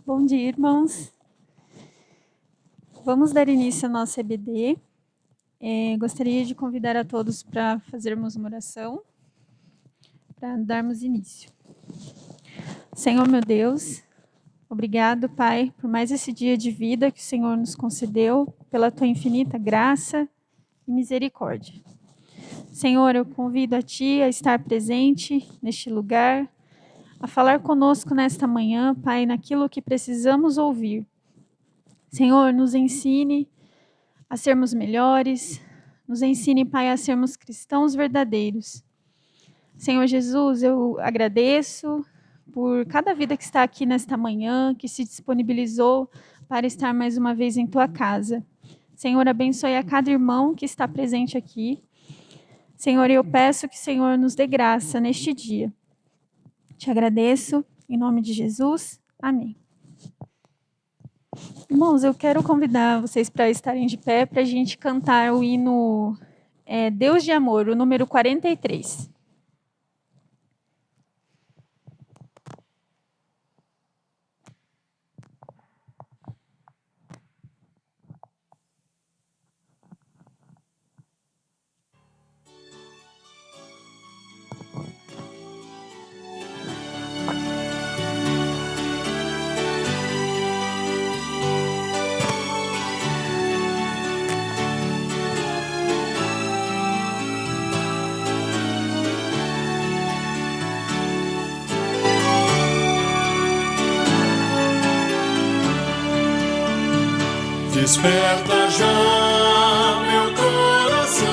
Bom dia, irmãos. Vamos dar início ao nosso EBD. Gostaria de convidar a todos para fazermos uma oração, para darmos início. Senhor, meu Deus, obrigado, Pai, por mais esse dia de vida que o Senhor nos concedeu, pela tua infinita graça e misericórdia. Senhor, eu convido a Ti a estar presente neste lugar, a falar conosco nesta manhã, Pai, naquilo que precisamos ouvir. Senhor, nos ensine a sermos melhores, nos ensine, Pai, a sermos cristãos verdadeiros. Senhor Jesus, eu agradeço por cada vida que está aqui nesta manhã, que se disponibilizou para estar mais uma vez em Tua casa. Senhor, abençoe a cada irmão que está presente aqui. Senhor, eu peço que o Senhor nos dê graça neste dia. Te agradeço, em nome de Jesus. Amém. Irmãos, eu quero convidar vocês para estarem de pé para a gente cantar o hino Deus de Amor, o número 43. Desperta já meu coração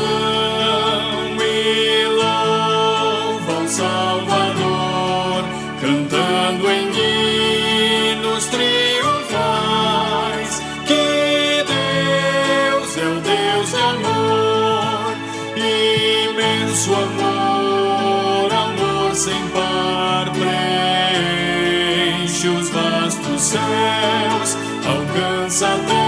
e louva o Salvador, cantando em hinos triunfais, que Deus é o Deus de amor, imenso amor, amor sem par, preenche os vastos céus, alcança a terra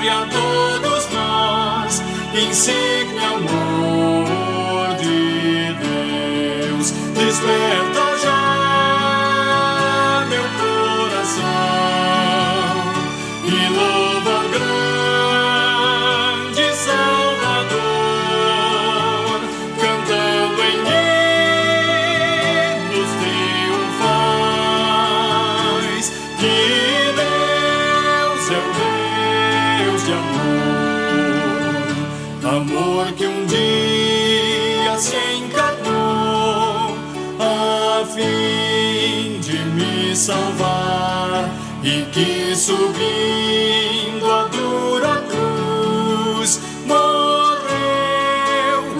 e a todos nós, insigne amor de Deus. Desperta já meu coração e louva o grande Salvador, cantando em hinos triunfais, que amor que um dia se encarnou a fim de me salvar e que subindo a dura cruz morreu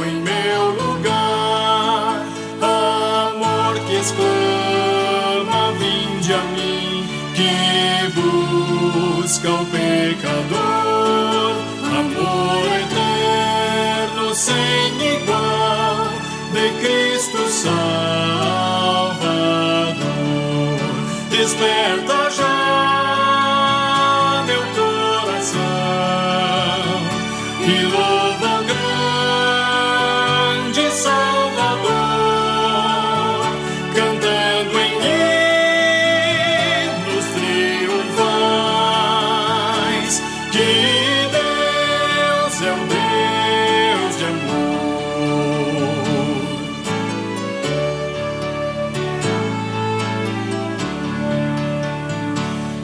em meu lugar. Amor que exclama: vinde a mim, que busca o pecador. Amor eterno sem igual de Cristo Salvador. Desperta já meu coração e louva o grande Salvador, cantando em hinos triunfais, que Deus é um Deus de amor.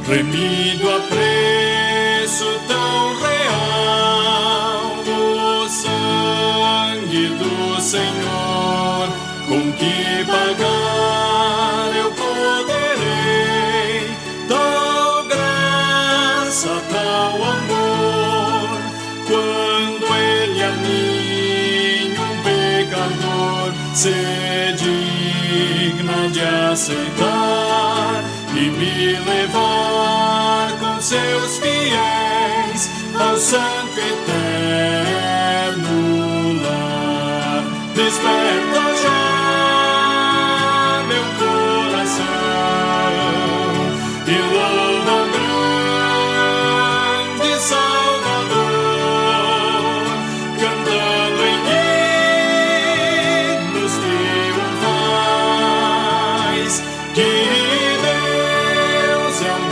Remido a preço tão real o sangue do Senhor, com que pagar eu poderei tal graça, tal amor, quando Ele a mim, um pecador, se digna de aceitar e me levar com seus fiéis ao santo eterno lar. Desperta já meu coração e louva o grande Salvador, cantando em hinos triunfais, que Deus é um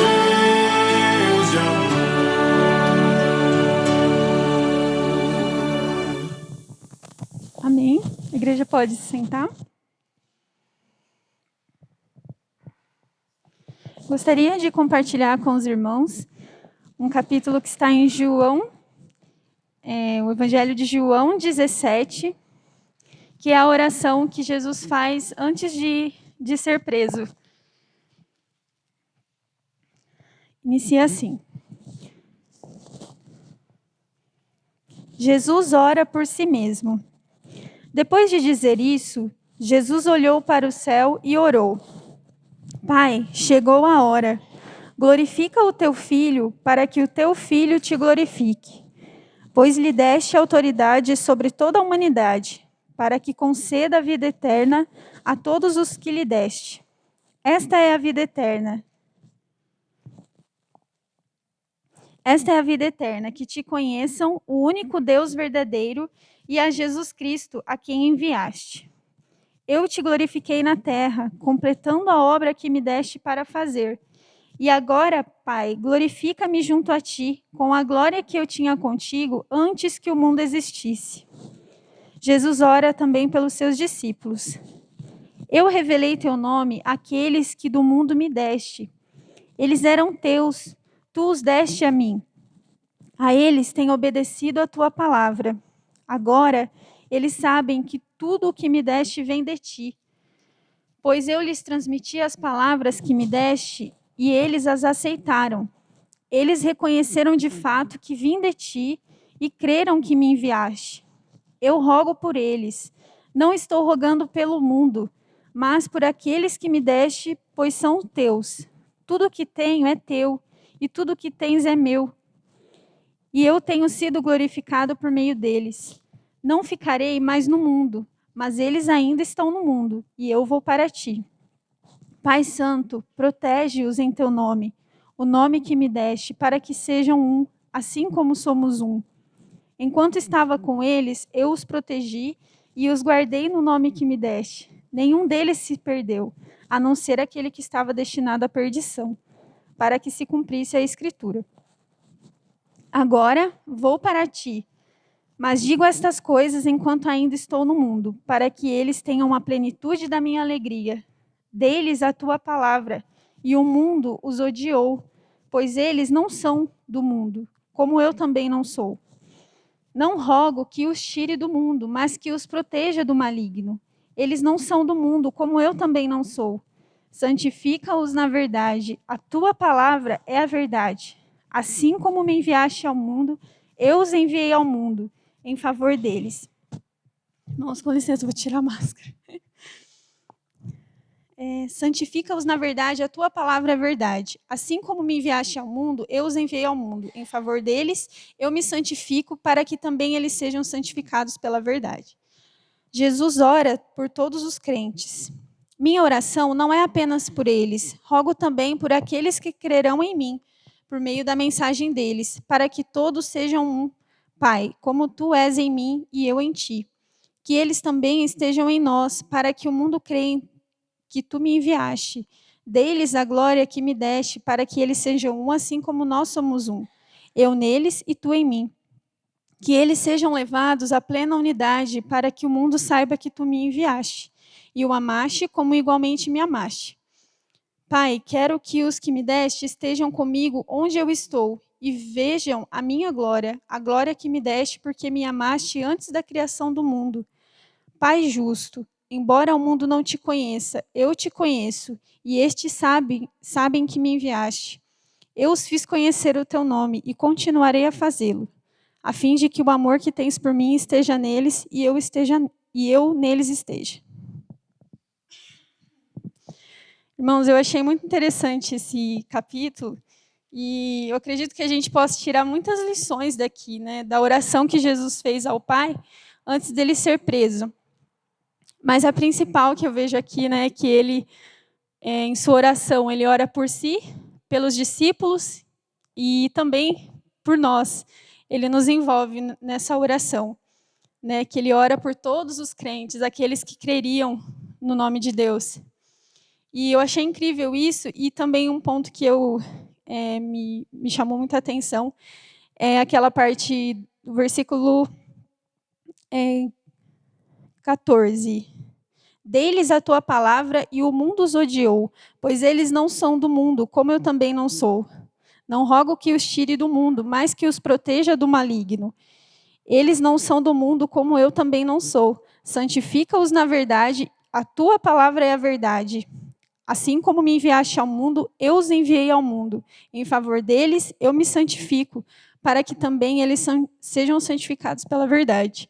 pode se sentar. Gostaria de compartilhar com os irmãos um capítulo que está em João, o Evangelho de João 17, que é a oração que Jesus faz antes de ser preso. Inicia assim. Jesus ora por si mesmo. Depois de dizer isso, Jesus olhou para o céu e orou. Pai, chegou a hora. Glorifica o teu filho, para que o teu filho te glorifique. Pois lhe deste autoridade sobre toda a humanidade, para que conceda a vida eterna a todos os que lhe deste. Esta é a vida eterna. Esta é a vida eterna, que te conheçam, o único Deus verdadeiro, e a Jesus Cristo, a quem enviaste. Eu te glorifiquei na terra, completando a obra que me deste para fazer. E agora, Pai, glorifica-me junto a ti, com a glória que eu tinha contigo antes que o mundo existisse. Jesus ora também pelos seus discípulos. Eu revelei teu nome àqueles que do mundo me deste. Eles eram teus, tu os deste a mim. A eles tenho obedecido a tua palavra. Agora, eles sabem que tudo o que me deste vem de ti. Pois eu lhes transmiti as palavras que me deste e eles as aceitaram. Eles reconheceram de fato que vim de ti e creram que me enviaste. Eu rogo por eles. Não estou rogando pelo mundo, mas por aqueles que me deste, pois são teus. Tudo o que tenho é teu, e tudo o que tens é meu. E eu tenho sido glorificado por meio deles. Não ficarei mais no mundo, mas eles ainda estão no mundo, e eu vou para ti. Pai Santo, protege-os em teu nome, o nome que me deste, para que sejam um, assim como somos um. Enquanto estava com eles, eu os protegi e os guardei no nome que me deste. Nenhum deles se perdeu, a não ser aquele que estava destinado à perdição, para que se cumprisse a Escritura. Agora vou para ti, mas digo estas coisas enquanto ainda estou no mundo, para que eles tenham a plenitude da minha alegria. Dei-lhes a tua palavra, e o mundo os odiou, pois eles não são do mundo, como eu também não sou. Não rogo que os tire do mundo, mas que os proteja do maligno. Eles não são do mundo, como eu também não sou. Santifica-os na verdade. A tua palavra é a verdade. Assim como me enviaste ao mundo, eu os enviei ao mundo, em favor deles. Nossa, com licença, vou tirar a máscara. Santifica-os na verdade, a tua palavra é verdade. Assim como me enviaste ao mundo, eu os enviei ao mundo. Em favor deles, eu me santifico, para que também eles sejam santificados pela verdade. Jesus ora por todos os crentes. Minha oração não é apenas por eles, rogo também por aqueles que crerão em mim, por meio da mensagem deles, para que todos sejam um. Pai, como tu és em mim e eu em ti. Que eles também estejam em nós, para que o mundo creia que tu me enviaste. Dei-lhes a glória que me deste, para que eles sejam um, assim como nós somos um. Eu neles e tu em mim. Que eles sejam levados à plena unidade, para que o mundo saiba que tu me enviaste, e o amaste como igualmente me amaste. Pai, quero que os que me deste estejam comigo onde eu estou, e vejam a minha glória, a glória que me deste, porque me amaste antes da criação do mundo. Pai justo, embora o mundo não te conheça, eu te conheço, e estes sabem que me enviaste. Eu os fiz conhecer o teu nome, e continuarei a fazê-lo, a fim de que o amor que tens por mim esteja neles, e eu neles esteja. Irmãos, eu achei muito interessante esse capítulo, e eu acredito que a gente possa tirar muitas lições daqui, né, da oração que Jesus fez ao Pai antes dele ser preso. Mas a principal que eu vejo aqui, né, é que ele, em sua oração, ele ora por si, pelos discípulos e também por nós. Ele nos envolve nessa oração, né, que ele ora por todos os crentes, aqueles que creriam no nome de Deus. E eu achei incrível isso, e também um ponto que me chamou muita atenção é aquela parte do versículo 14. Dei-lhes a tua palavra e o mundo os odiou, pois eles não são do mundo, como eu também não sou. Não rogo que os tire do mundo, mas que os proteja do maligno. Eles não são do mundo, como eu também não sou. Santifica-os na verdade, a tua palavra é a verdade. Assim como me enviaste ao mundo, eu os enviei ao mundo. Em favor deles, eu me santifico, para que também eles sejam santificados pela verdade.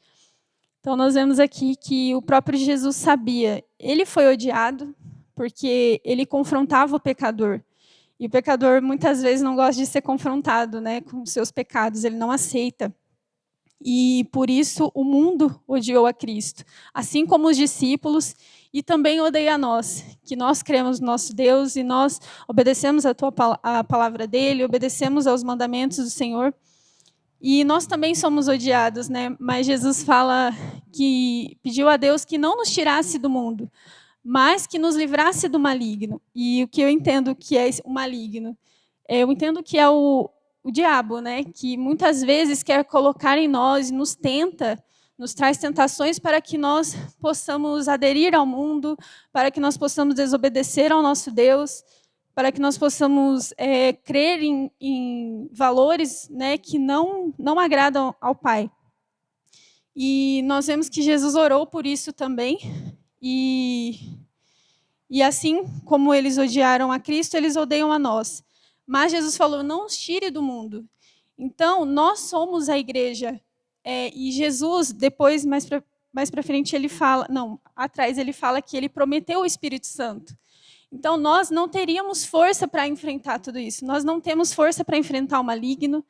Então, nós vemos aqui que o próprio Jesus sabia. Ele foi odiado porque ele confrontava o pecador. E o pecador, muitas vezes, não gosta de ser confrontado, né, com seus pecados. Ele não aceita. E, por isso, o mundo odiou a Cristo. Assim como os discípulos, e também odeia a nós, que nós cremos no nosso Deus e nós obedecemos a palavra dele, obedecemos aos mandamentos do Senhor. E nós também somos odiados, né? Mas Jesus fala que pediu a Deus que não nos tirasse do mundo, mas que nos livrasse do maligno. E o que eu entendo que é o maligno? Eu entendo que é o diabo, né? Que muitas vezes quer colocar em nós, nos tenta, nos traz tentações para que nós possamos aderir ao mundo, para que nós possamos desobedecer ao nosso Deus, para que nós possamos crer em valores, né, que não agradam ao Pai. E nós vemos que Jesus orou por isso também. E assim como eles odiaram a Cristo, eles odeiam a nós. Mas Jesus falou, não os tire do mundo. Então, nós somos a igreja. E Jesus, depois, mais para frente, ele fala... Não, atrás ele fala que ele prometeu o Espírito Santo. Então, nós não teríamos força para enfrentar tudo isso. Nós não temos força para enfrentar o maligno,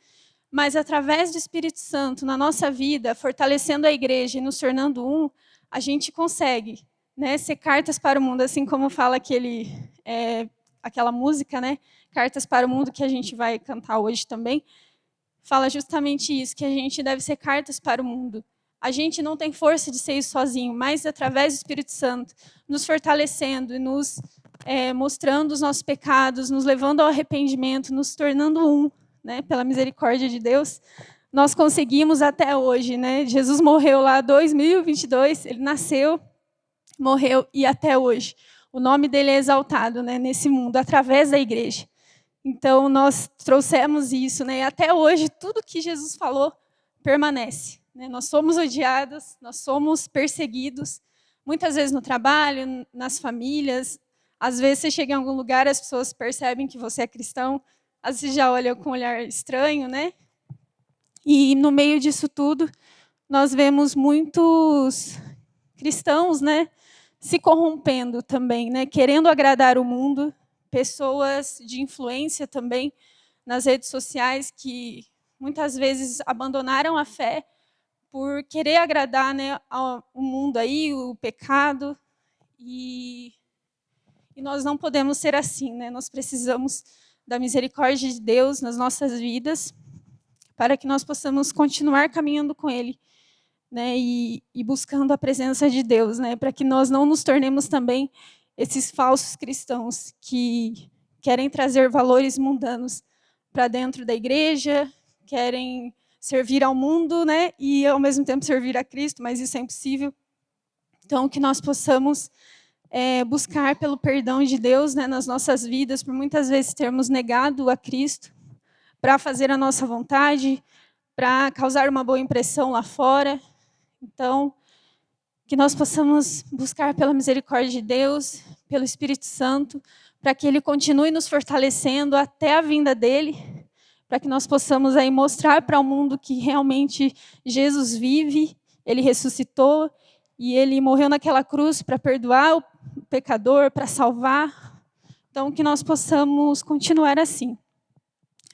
mas através do Espírito Santo, na nossa vida, fortalecendo a igreja e nos tornando um, a gente consegue, né, ser cartas para o mundo, assim como fala aquela música, né, Cartas para o Mundo, que a gente vai cantar hoje também, fala justamente isso, que a gente deve ser cartas para o mundo. A gente não tem força de ser isso sozinho, mas através do Espírito Santo, nos fortalecendo e nos mostrando os nossos pecados, nos levando ao arrependimento, nos tornando um, né, pela misericórdia de Deus, nós conseguimos até hoje, né? Jesus morreu lá em 2022, ele nasceu, morreu e até hoje. O nome dele é exaltado, né, nesse mundo, através da igreja. Então, nós trouxemos isso, né? E até hoje, tudo que Jesus falou permanece. Né? Nós somos odiados, nós somos perseguidos, muitas vezes no trabalho, nas famílias. Às vezes você chega em algum lugar, as pessoas percebem que você é cristão, às vezes já olham com um olhar estranho, né? E no meio disso tudo, nós vemos muitos cristãos, né, se corrompendo também, né, querendo agradar o mundo, pessoas de influência também nas redes sociais que muitas vezes abandonaram a fé por querer agradar, né, o mundo aí, o pecado. E nós não podemos ser assim, né? Nós precisamos da misericórdia de Deus nas nossas vidas para que nós possamos continuar caminhando com Ele, né? E buscando a presença de Deus, né? Para que nós não nos tornemos também esses falsos cristãos que querem trazer valores mundanos para dentro da igreja, querem servir ao mundo, né? E ao mesmo tempo servir a Cristo, mas isso é impossível. Então, que nós possamos buscar pelo perdão de Deus, né, nas nossas vidas, por muitas vezes termos negado a Cristo para fazer a nossa vontade, para causar uma boa impressão lá fora. Então, que nós possamos buscar pela misericórdia de Deus, pelo Espírito Santo, para que Ele continue nos fortalecendo até a vinda dEle, para que nós possamos aí mostrar para o mundo que realmente Jesus vive, Ele ressuscitou, e Ele morreu naquela cruz para perdoar o pecador, para salvar. Então, que nós possamos continuar assim.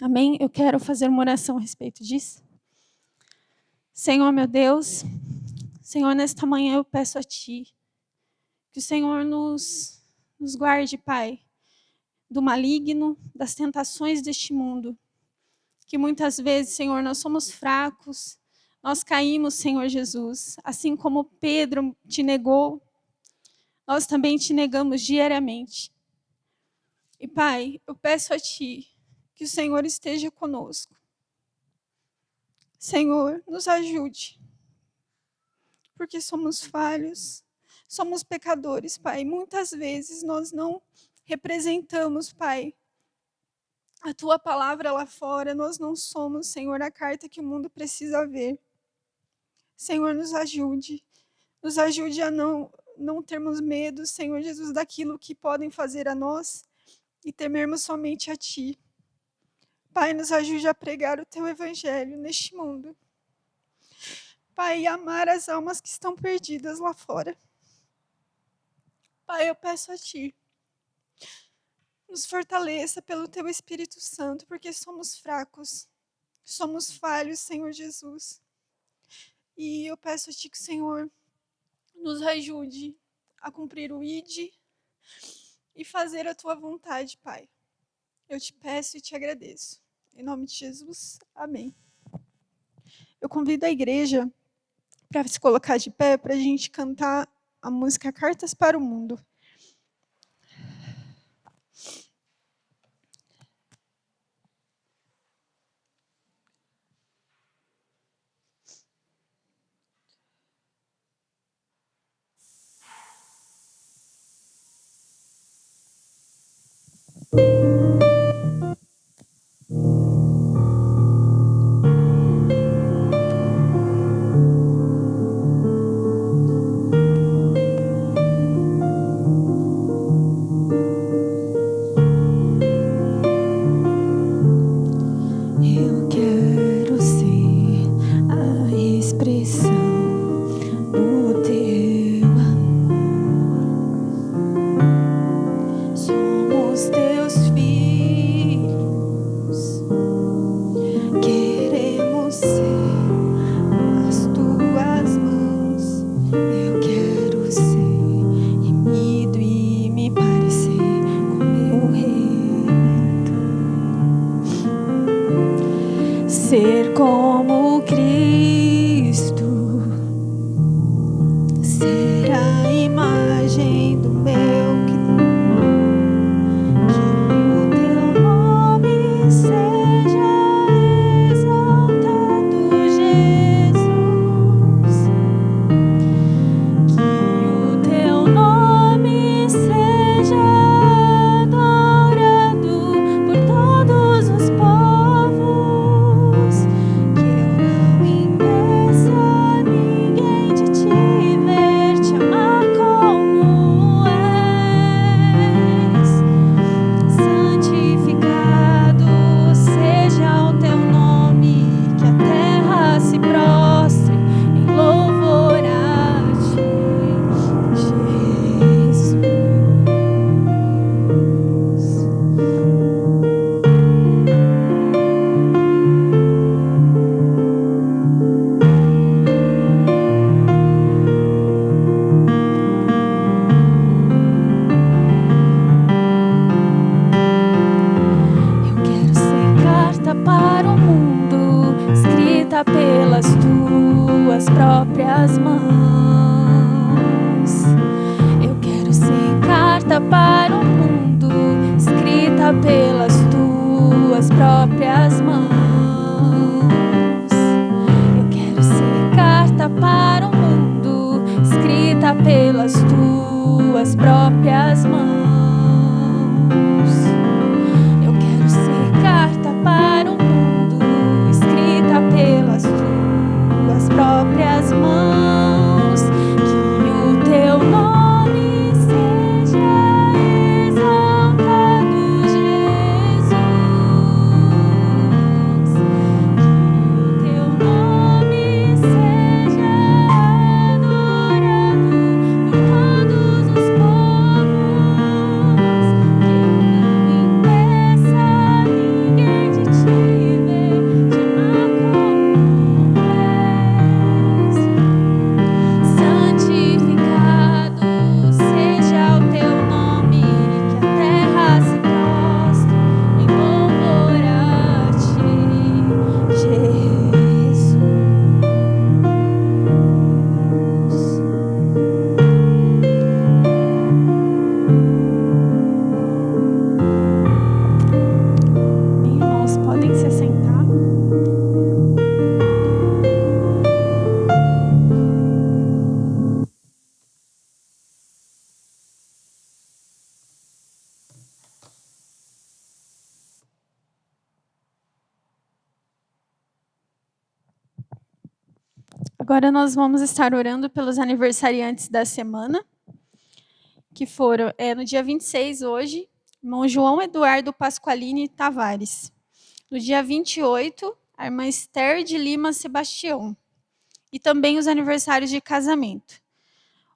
Amém? Eu quero fazer uma oração a respeito disso. Senhor, meu Deus, Senhor, nesta manhã eu peço a Ti que o Senhor nos guarde, Pai, do maligno, das tentações deste mundo. Que muitas vezes, Senhor, nós somos fracos, nós caímos, Senhor Jesus. Assim como Pedro Te negou, nós também Te negamos diariamente. E, Pai, eu peço a Ti que o Senhor esteja conosco. Senhor, nos ajude, porque somos falhos, somos pecadores, Pai. Muitas vezes nós não representamos, Pai, a Tua palavra lá fora. Nós não somos, Senhor, a carta que o mundo precisa ver. Senhor, nos ajude. Nos ajude a não termos medo, Senhor Jesus, daquilo que podem fazer a nós e temermos somente a Ti. Pai, nos ajude a pregar o Teu evangelho neste mundo. Pai, e amar as almas que estão perdidas lá fora. Pai, eu peço a Ti, nos fortaleça pelo Teu Espírito Santo, porque somos fracos, somos falhos, Senhor Jesus. E eu peço a Ti que o Senhor nos ajude a cumprir o ID e fazer a Tua vontade, Pai. Eu te peço e te agradeço. Em nome de Jesus, amém. Eu convido a igreja para se colocar de pé para a gente cantar a música Cartas para o Mundo. Eu quero ser a expressão do Teu amor. Somos Teus filhos, queremos ser as Tuas mãos. Eu quero ser remido e me parecer com Meu Redentor. Ser como Cristo, ser a imagem do meu Criador. Que o Teu nome seja exaltado, Jesus. Que o Teu nome seja adorado por todos os povos. Que eu não impeça ninguém de Te ver, Te amar como és. Santificado seja o Teu nome, que a terra se prostre em louvor a Ti, Jesus. Eu quero ser carta para o mundo, escrita pelas Tuas próprias mãos. Eu quero ser carta para o mundo, escrita pelas Tuas próprias mãos. Eu quero ser carta para o mundo, escrita pelas Tuas próprias mãos. Eu quero ser carta para o mundo, escrita pelas Tuas próprias mãos. Que o Teu nome seja exaltado, Jesus. Que o Teu nome seja adorado por todos os povos. Agora nós vamos estar orando pelos aniversariantes da semana, que foram no dia 26, hoje, irmão João Eduardo Pasqualini Tavares. No dia 28, a irmã Esther de Lima Sebastião. E também os aniversários de casamento.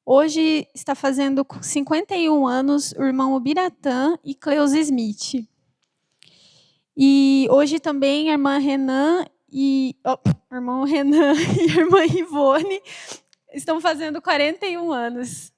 Hoje está fazendo 51 anos o irmão Ubiratã e Cleusa Smith. E hoje também a irmã Renan o irmão Renan e a irmã Ivone estão fazendo 41 anos.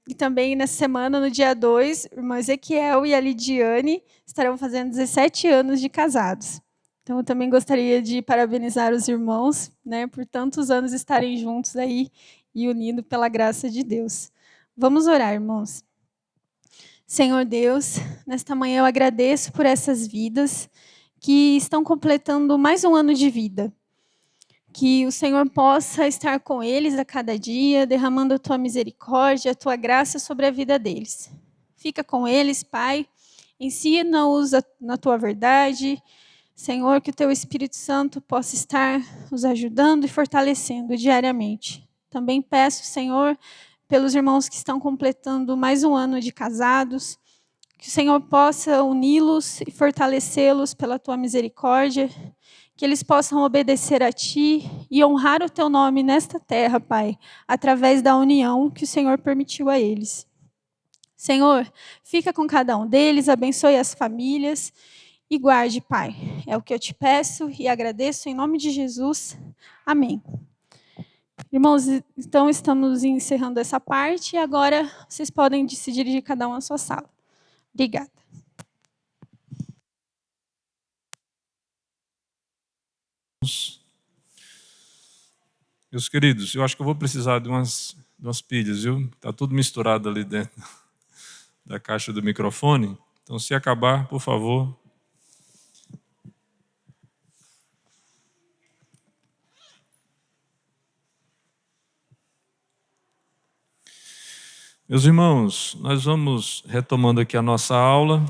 E também nessa semana, no dia 2, o irmão Ezequiel e a Lidiane estarão fazendo 17 anos de casados. Então, eu também gostaria de parabenizar os irmãos, né, por tantos anos estarem juntos aí e unidos pela graça de Deus. Vamos orar, irmãos. Senhor Deus, nesta manhã eu agradeço por essas vidas que estão completando mais um ano de vida. Que o Senhor possa estar com eles a cada dia, derramando a tua misericórdia, a tua graça sobre a vida deles. Fica com eles, Pai, ensina-os na tua verdade. Senhor, que o teu Espírito Santo possa estar nos ajudando e fortalecendo diariamente. Também peço, Senhor, pelos irmãos que estão completando mais um ano de casados, que o Senhor possa uni-los e fortalecê-los pela tua misericórdia, que eles possam obedecer a Ti e honrar o Teu nome nesta terra, Pai, através da união que o Senhor permitiu a eles. Senhor, fica com cada um deles, abençoe as famílias e guarde, Pai. É o que eu te peço e agradeço em nome de Jesus. Amém. Irmãos, então estamos encerrando essa parte e agora vocês podem se dirigir cada um à sua sala. Obrigada. Meus queridos, eu acho que eu vou precisar de umas pilhas, viu? Está tudo misturado ali dentro da caixa do microfone. Então, se acabar, por favor. Meus irmãos, nós vamos retomando aqui a nossa aula,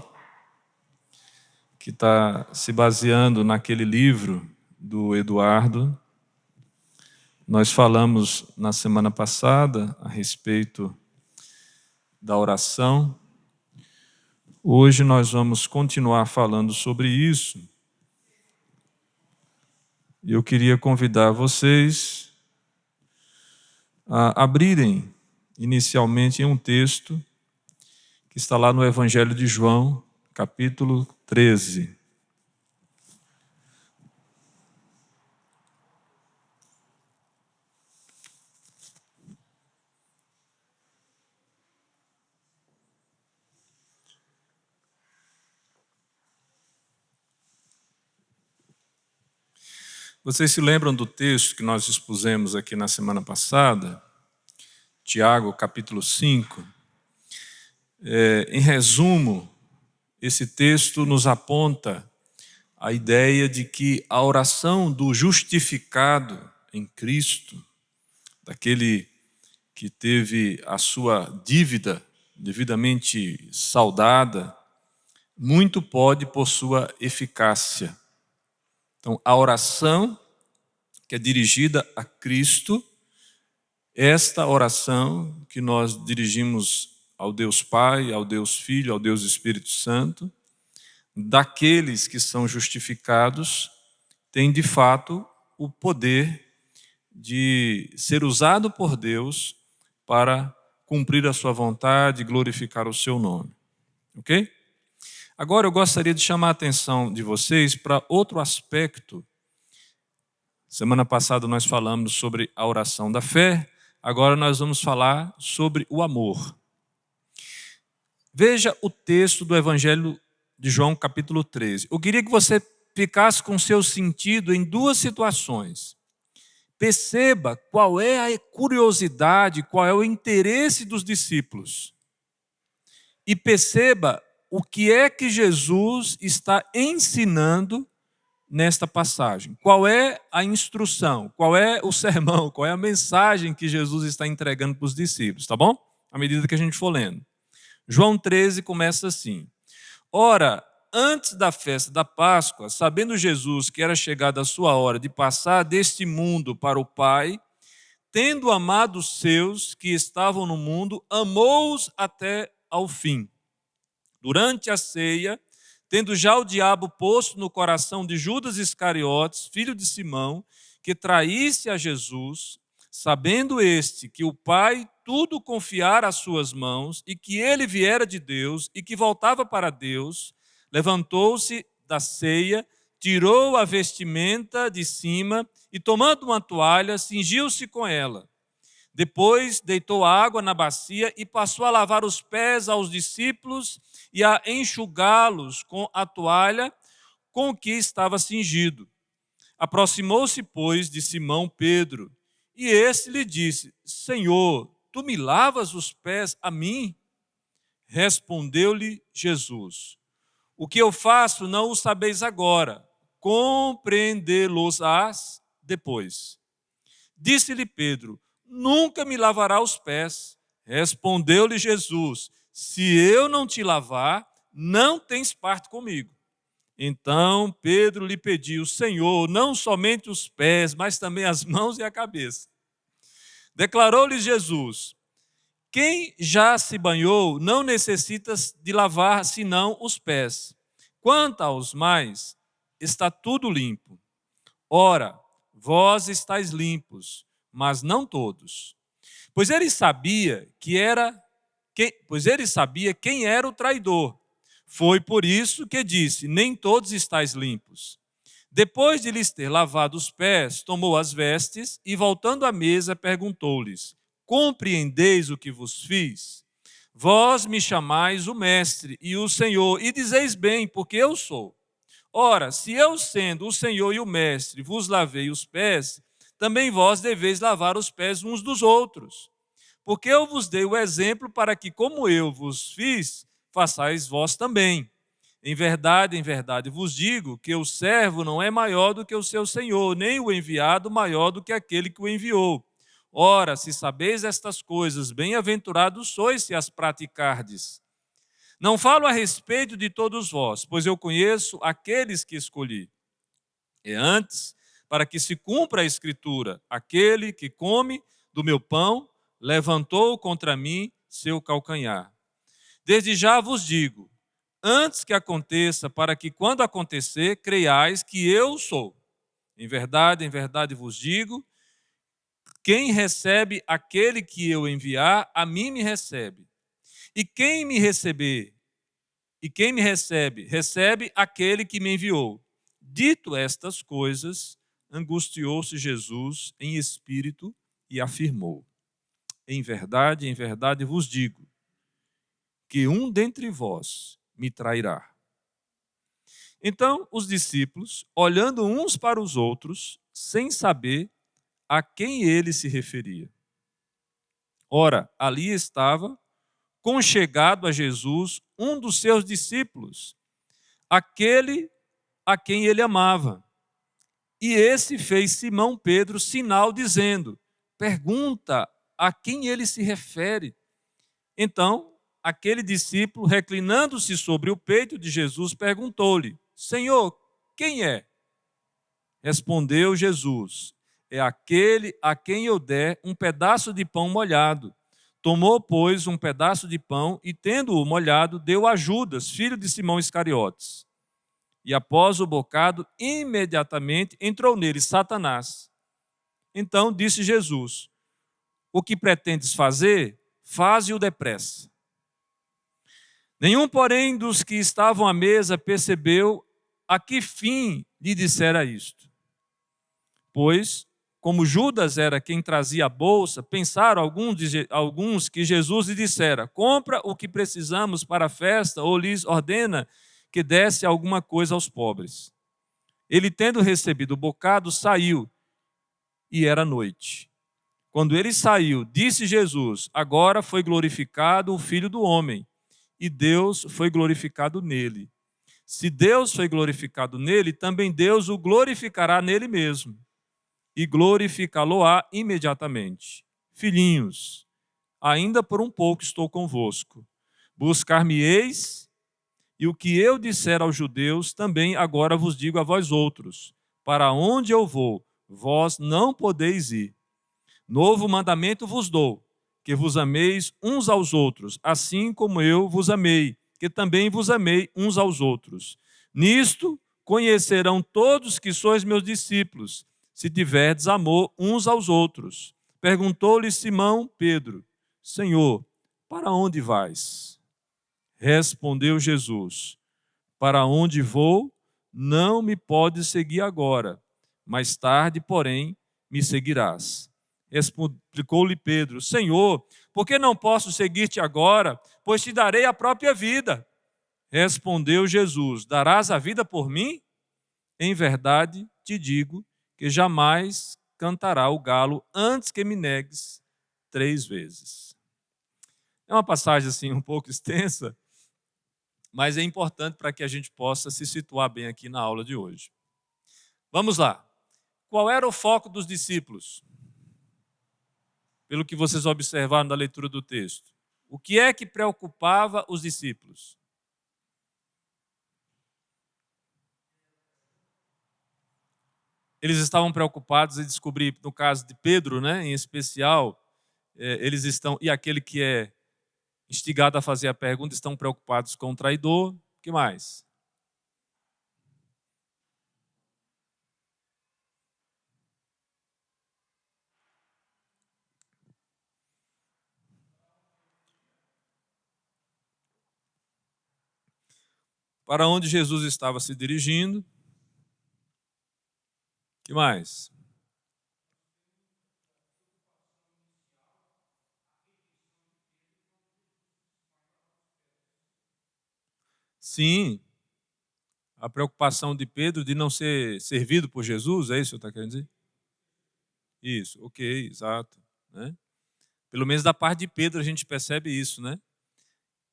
que está se baseando naquele livro do Eduardo. Nós falamos na semana passada a respeito da oração. Hoje nós vamos continuar falando sobre isso. E eu queria convidar vocês a abrirem inicialmente em um texto que está lá no Evangelho de João, capítulo 13. Vocês se lembram do texto que nós expusemos aqui na semana passada? Tiago, capítulo 5. Em resumo, esse texto nos aponta a ideia de que a oração do justificado em Cristo, daquele que teve a sua dívida devidamente saldada, muito pode por sua eficácia. Então, a oração que é dirigida a Cristo, esta oração que nós dirigimos ao Deus Pai, ao Deus Filho, ao Deus Espírito Santo, daqueles que são justificados, tem de fato o poder de ser usado por Deus para cumprir a sua vontade e glorificar o seu nome. Ok? Agora eu gostaria de chamar a atenção de vocês para outro aspecto. Semana passada nós falamos sobre a oração da fé, agora nós vamos falar sobre o amor. Veja o texto do Evangelho de João, capítulo 13. Eu queria que você ficasse com seu sentido em duas situações. Perceba qual é a curiosidade, qual é o interesse dos discípulos. E perceba o que é que Jesus está ensinando nesta passagem. Qual é a instrução, qual é o sermão, qual é a mensagem que Jesus está entregando para os discípulos, tá bom? À medida que a gente for lendo. João 13 começa assim. Ora, antes da festa da Páscoa, sabendo Jesus que era chegada a sua hora de passar deste mundo para o Pai, tendo amado os seus que estavam no mundo, amou-os até ao fim. Durante a ceia, tendo já o diabo posto no coração de Judas Iscariotes, filho de Simão, que traísse a Jesus, sabendo este que o Pai tudo confiara às suas mãos, e que ele viera de Deus, e que voltava para Deus, levantou-se da ceia, tirou a vestimenta de cima, e tomando uma toalha, cingiu-se com ela. Depois deitou água na bacia e passou a lavar os pés aos discípulos e a enxugá-los com a toalha com que estava cingido. Aproximou-se, pois, de Simão Pedro, e este lhe disse: Senhor, tu me lavas os pés a mim? Respondeu-lhe Jesus: O que eu faço não o sabeis agora, compreendê-los-ás depois. Disse-lhe Pedro: Nunca me lavará os pés. Respondeu-lhe Jesus: Se eu não te lavar, não tens parte comigo. Então Pedro lhe pediu: Senhor, não somente os pés, mas também as mãos e a cabeça. Declarou-lhe Jesus: Quem já se banhou não necessita de lavar senão os pés. Quanto aos mais, está tudo limpo. Ora, vós estáis limpos, mas não todos. Pois ele sabia quem era o traidor. Foi por isso que disse: Nem todos estáis limpos. Depois de lhes ter lavado os pés, tomou as vestes e, voltando à mesa, perguntou-lhes: Compreendeis o que vos fiz? Vós me chamais o Mestre e o Senhor, e dizeis bem, porque eu sou. Ora, se eu, sendo o Senhor e o Mestre, vos lavei os pés, também vós deveis lavar os pés uns dos outros. Porque eu vos dei o exemplo para que, como eu vos fiz, façais vós também. Em verdade vos digo que o servo não é maior do que o seu senhor, nem o enviado maior do que aquele que o enviou. Ora, se sabeis estas coisas, bem-aventurados sois se as praticardes. Não falo a respeito de todos vós, pois eu conheço aqueles que escolhi. E antes, para que se cumpra a Escritura, aquele que come do meu pão levantou contra mim seu calcanhar. Desde já vos digo, antes que aconteça, para que quando acontecer, creiais que eu sou. Em verdade vos digo, quem recebe aquele que eu enviar, a mim me recebe. E quem me recebe, recebe aquele que me enviou. Dito estas coisas, angustiou-se Jesus em espírito e afirmou: Em verdade vos digo, que um dentre vós me trairá. Então os discípulos, olhando uns para os outros, sem saber a quem ele se referia. Ora, ali estava, conchegado a Jesus, um dos seus discípulos, aquele a quem ele amava. E esse fez Simão Pedro sinal, dizendo: Pergunta a quem ele se refere. Então, aquele discípulo, reclinando-se sobre o peito de Jesus, perguntou-lhe: Senhor, quem é? Respondeu Jesus: É aquele a quem eu der um pedaço de pão molhado. Tomou, pois, um pedaço de pão e, tendo-o molhado, deu a Judas, filho de Simão Iscariotes. E após o bocado, imediatamente entrou nele Satanás. Então disse Jesus: O que pretendes fazer, faze-o depressa. Nenhum, porém, dos que estavam à mesa percebeu a que fim lhe dissera isto. Pois, como Judas era quem trazia a bolsa, pensaram alguns que Jesus lhe dissera: Compra o que precisamos para a festa, ou lhes ordena que desse alguma coisa aos pobres. Ele, tendo recebido o bocado, saiu, e era noite. Quando ele saiu, disse Jesus: Agora foi glorificado o Filho do Homem, e Deus foi glorificado nele. Se Deus foi glorificado nele, também Deus o glorificará nele mesmo, e glorificá-lo-á imediatamente. Filhinhos, ainda por um pouco estou convosco. Buscar-me-eis, E o que eu disser aos judeus, também agora vos digo a vós outros: para onde eu vou, vós não podeis ir. Novo mandamento vos dou, que vos ameis uns aos outros, assim como eu vos amei, que também vos amei uns aos outros. Nisto conhecerão todos que sois meus discípulos, se tiverdes amor uns aos outros. Perguntou-lhe Simão Pedro: Senhor, para onde vais? Respondeu Jesus: para onde vou, não me podes seguir agora. Mais tarde, porém, me seguirás. Explicou-lhe Pedro: Senhor, por que não posso seguir-te agora? Pois te darei a própria vida. Respondeu Jesus: darás a vida por mim? Em verdade te digo que jamais cantará o galo antes que me negues 3 vezes. É uma passagem assim um pouco extensa, mas é importante para que a gente possa se situar bem aqui na aula de hoje. Vamos lá. Qual era o foco dos discípulos? Pelo que vocês observaram da leitura do texto. O que é que preocupava os discípulos? Eles estavam preocupados em descobrir, no caso de Pedro, né, em especial, eles estão, e aquele que é instigado a fazer a pergunta, estão preocupados com o traidor. O que mais? Para onde Jesus estava se dirigindo? O que mais? Sim, a preocupação de Pedro de não ser servido por Jesus, é isso que você está querendo dizer? Isso, ok, exato. Né? Pelo menos da parte de Pedro a gente percebe isso, né?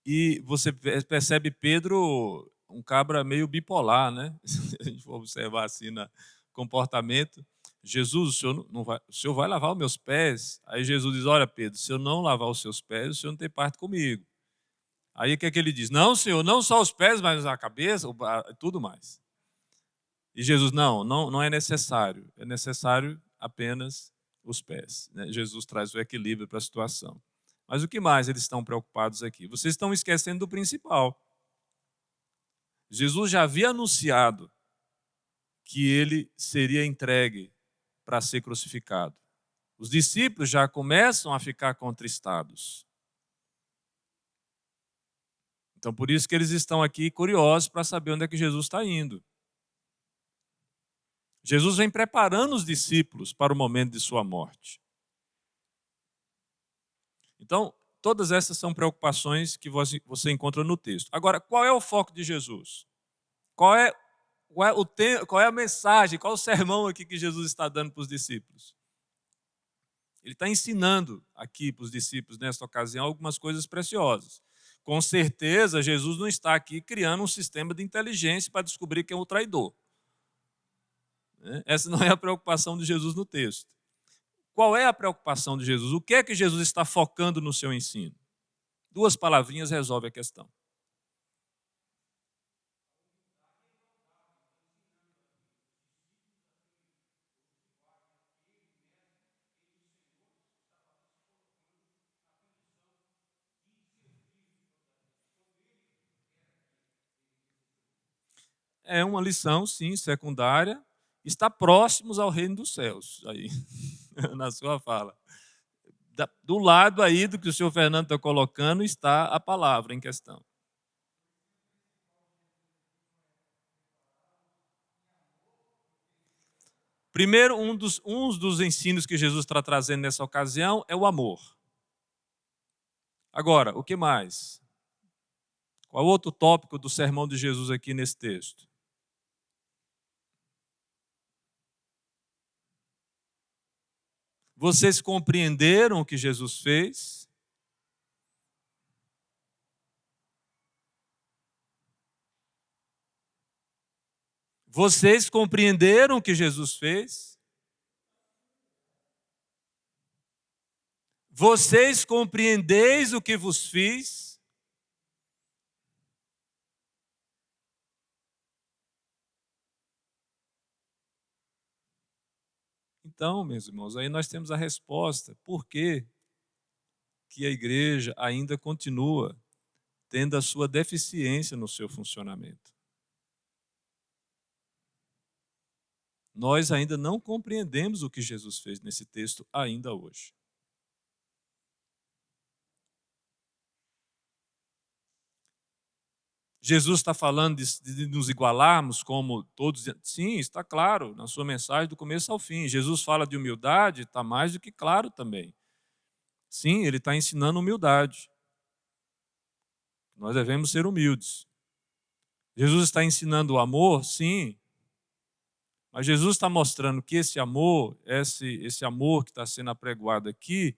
E você percebe Pedro um cabra meio bipolar, né? Se a gente for observar assim no comportamento. Jesus, o senhor vai lavar os meus pés? Aí Jesus diz: olha, Pedro, se eu não lavar os seus pés, o senhor não tem parte comigo. Aí o que é que ele diz? Não, Senhor, não só os pés, mas a cabeça, tudo mais. E Jesus: não é necessário. É necessário apenas os pés. Né? Jesus traz o equilíbrio para a situação. Mas o que mais eles estão preocupados aqui? Vocês estão esquecendo do principal. Jesus já havia anunciado que ele seria entregue para ser crucificado. Os discípulos já começam a ficar contristados. Então, por isso que eles estão aqui curiosos para saber onde é que Jesus está indo. Jesus vem preparando os discípulos para o momento de sua morte. Então, todas essas são preocupações que você encontra no texto. Agora, qual é o foco de Jesus? Qual é a mensagem, qual é o sermão aqui que Jesus está dando para os discípulos? Ele está ensinando aqui para os discípulos, nesta ocasião, algumas coisas preciosas. Com certeza, Jesus não está aqui criando um sistema de inteligência para descobrir quem é o traidor. Essa não é a preocupação de Jesus no texto. Qual é a preocupação de Jesus? O que é que Jesus está focando no seu ensino? 2 palavrinhas resolve a questão. É uma lição, sim, secundária. Está próximos ao reino dos céus, aí, na sua fala. Do lado aí do que o senhor Fernando está colocando está a palavra em questão. Primeiro, um dos ensinos que Jesus está trazendo nessa ocasião é o amor. Agora, o que mais? Qual outro tópico do sermão de Jesus aqui nesse texto? Vocês compreenderam o que Jesus fez? Vocês compreenderam o que Jesus fez? Vocês compreendeis o que vos fiz? Então, meus irmãos, aí nós temos a resposta. Por que que a igreja ainda continua tendo a sua deficiência no seu funcionamento? Nós ainda não compreendemos o que Jesus fez nesse texto ainda hoje. Jesus está falando de nos igualarmos como todos. Sim, está claro, na sua mensagem do começo ao fim. Jesus fala de humildade, está mais do que claro também. Sim, ele está ensinando humildade. Nós devemos ser humildes. Jesus está ensinando o amor? Sim. Mas Jesus está mostrando que esse amor, esse amor que está sendo apregoado aqui,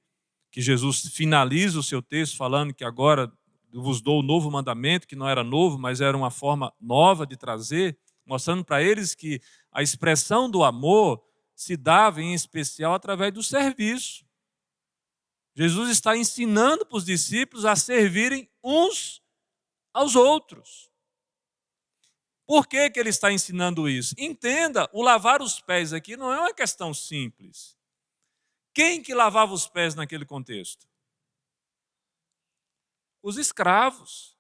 que Jesus finaliza o seu texto falando que agora vos dou o novo mandamento, que não era novo, mas era uma forma nova de trazer, mostrando para eles que a expressão do amor se dava em especial através do serviço. Jesus está ensinando para os discípulos a servirem uns aos outros. Por que que ele está ensinando isso? Entenda, o lavar os pés aqui não é uma questão simples. Quem que lavava os pés naquele contexto? Os escravos.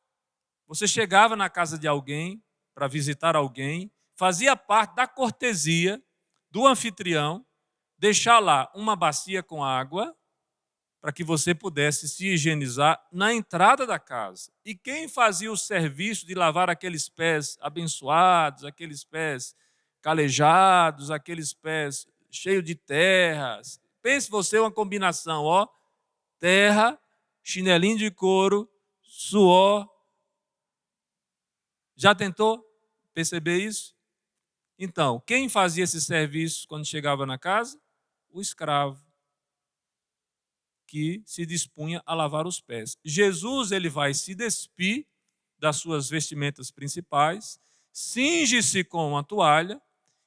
Você chegava na casa de alguém para visitar alguém, fazia parte da cortesia do anfitrião deixar lá uma bacia com água para que você pudesse se higienizar na entrada da casa. E quem fazia o serviço de lavar aqueles pés abençoados, aqueles pés calejados, aqueles pés cheios de terras? Pense você uma combinação, ó, terra, chinelinho de couro, suor. Já tentou perceber isso? Então, quem fazia esse serviço quando chegava na casa? O escravo, que se dispunha a lavar os pés. Jesus, ele vai se despir das suas vestimentas principais, cinge-se com uma toalha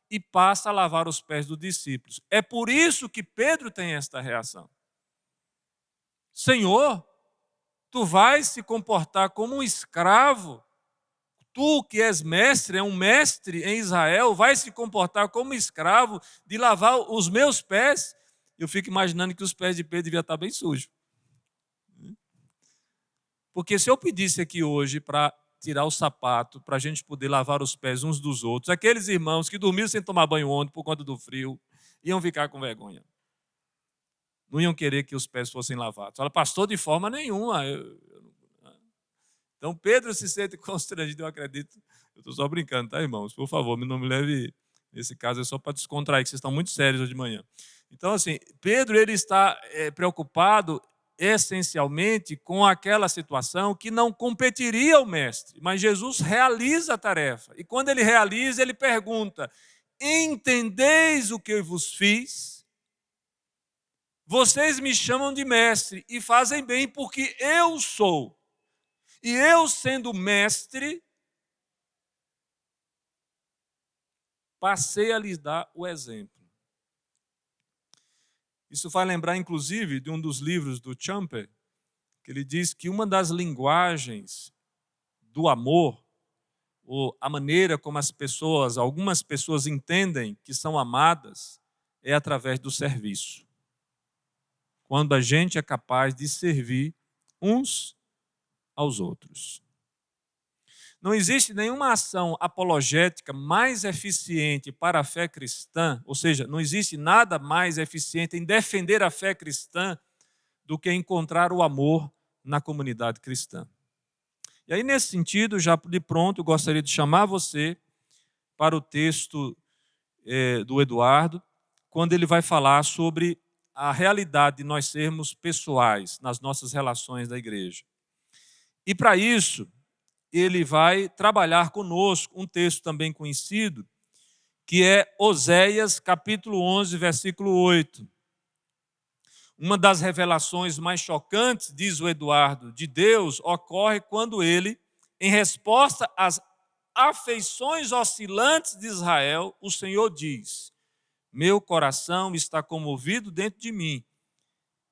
e passa a lavar os pés dos discípulos. É por isso que Pedro tem esta reação. Senhor, tu vais se comportar como um escravo? Tu que és mestre, é um mestre em Israel, vais se comportar como escravo de lavar os meus pés? Eu fico imaginando que os pés de Pedro deviam estar bem sujos. Porque se eu pedisse aqui hoje para tirar o sapato, para a gente poder lavar os pés uns dos outros, aqueles irmãos que dormiram sem tomar banho ontem por conta do frio, iam ficar com vergonha. Não iam querer que os pés fossem lavados. Fala, pastor, de forma nenhuma. Então Pedro se sente constrangido, eu acredito. Eu estou só brincando, tá, irmãos? Por favor, não me leve, nesse caso é só para descontrair, que vocês estão muito sérios hoje de manhã. Então, assim, Pedro ele está preocupado essencialmente com aquela situação que não competiria ao mestre, mas Jesus realiza a tarefa. E quando ele realiza, ele pergunta: entendeis o que eu vos fiz? Vocês me chamam de mestre e fazem bem, porque eu sou. E eu, sendo mestre, passei a lhes dar o exemplo. Isso vai lembrar, inclusive, de um dos livros do Champer, que ele diz que uma das linguagens do amor, ou a maneira como algumas pessoas entendem que são amadas, é através do serviço. Quando a gente é capaz de servir uns aos outros. Não existe nenhuma ação apologética mais eficiente para a fé cristã, ou seja, não existe nada mais eficiente em defender a fé cristã do que encontrar o amor na comunidade cristã. E aí, nesse sentido, já de pronto, eu gostaria de chamar você para o texto do Eduardo, quando ele vai falar sobre a realidade de nós sermos pessoais nas nossas relações da igreja. E para isso, ele vai trabalhar conosco um texto também conhecido, que é Oséias, capítulo 11, versículo 8. Uma das revelações mais chocantes, diz o Eduardo, de Deus, ocorre quando ele, em resposta às afeições oscilantes de Israel, o Senhor diz: meu coração está comovido dentro de mim,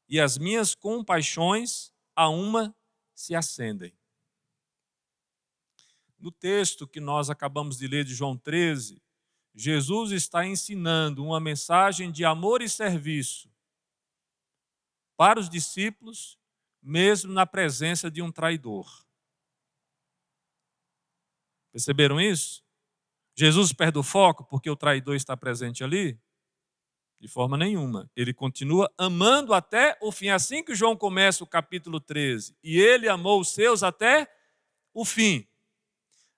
e as minhas compaixões a uma se acendem. No texto que nós acabamos de ler de João 13, Jesus está ensinando uma mensagem de amor e serviço para os discípulos, mesmo na presença de um traidor. Perceberam isso? Jesus perde o foco porque o traidor está presente ali? De forma nenhuma. Ele continua amando até o fim. Assim que João começa o capítulo 13. E ele amou os seus até o fim.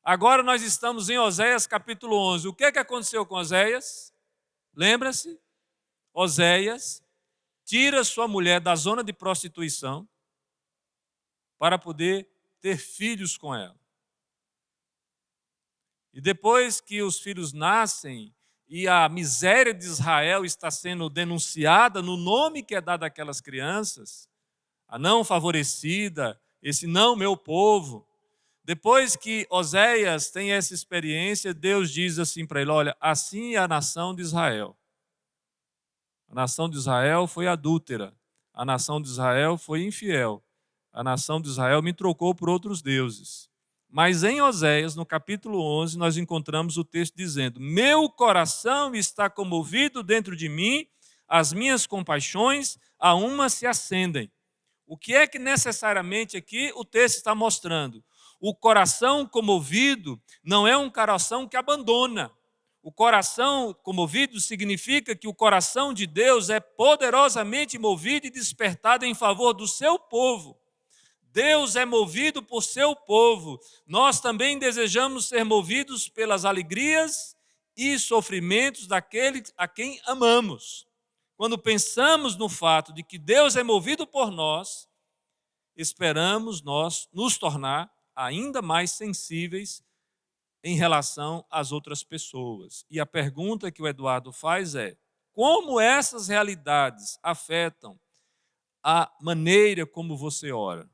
Agora nós estamos em Oséias capítulo 11. O que aconteceu com Oséias? Lembra-se? Oséias tira sua mulher da zona de prostituição para poder ter filhos com ela. E depois que os filhos nascem e a miséria de Israel está sendo denunciada no nome que é dado àquelas crianças, a não favorecida, esse não meu povo, depois que Oséias tem essa experiência, Deus diz assim para ele, olha, assim é a nação de Israel. A nação de Israel foi adúltera. A nação de Israel foi infiel. A nação de Israel me trocou por outros deuses. Mas em Oséias, no capítulo 11, nós encontramos o texto dizendo, meu coração está comovido dentro de mim, as minhas compaixões a uma se acendem. O que é que necessariamente aqui o texto está mostrando? O coração comovido não é um coração que abandona. O coração comovido significa que o coração de Deus é poderosamente movido e despertado em favor do seu povo. Deus é movido por seu povo. Nós também desejamos ser movidos pelas alegrias e sofrimentos daquele a quem amamos. Quando pensamos no fato de que Deus é movido por nós, esperamos nós nos tornar ainda mais sensíveis em relação às outras pessoas. E a pergunta que o Eduardo faz é, como essas realidades afetam a maneira como você ora?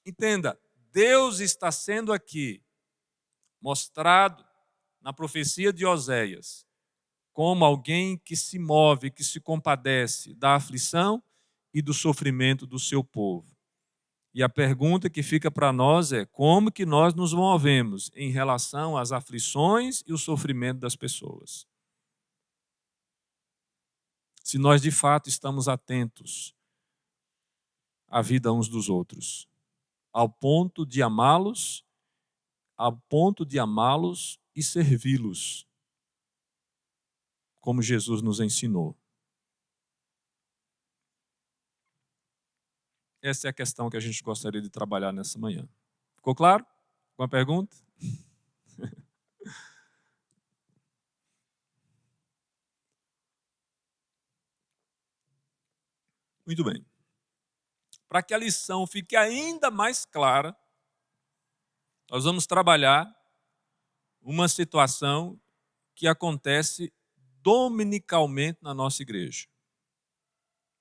Entenda, Deus está sendo aqui mostrado na profecia de Oséias como alguém que se move, que se compadece da aflição e do sofrimento do seu povo. E a pergunta que fica para nós é como que nós nos movemos em relação às aflições e o sofrimento das pessoas. Se nós de fato estamos atentos à vida uns dos outros, ao ponto de amá-los e servi-los, como Jesus nos ensinou. Essa é a questão que a gente gostaria de trabalhar nessa manhã. Ficou claro? Alguma pergunta? Muito bem. Para que a lição fique ainda mais clara, nós vamos trabalhar uma situação que acontece dominicalmente na nossa igreja.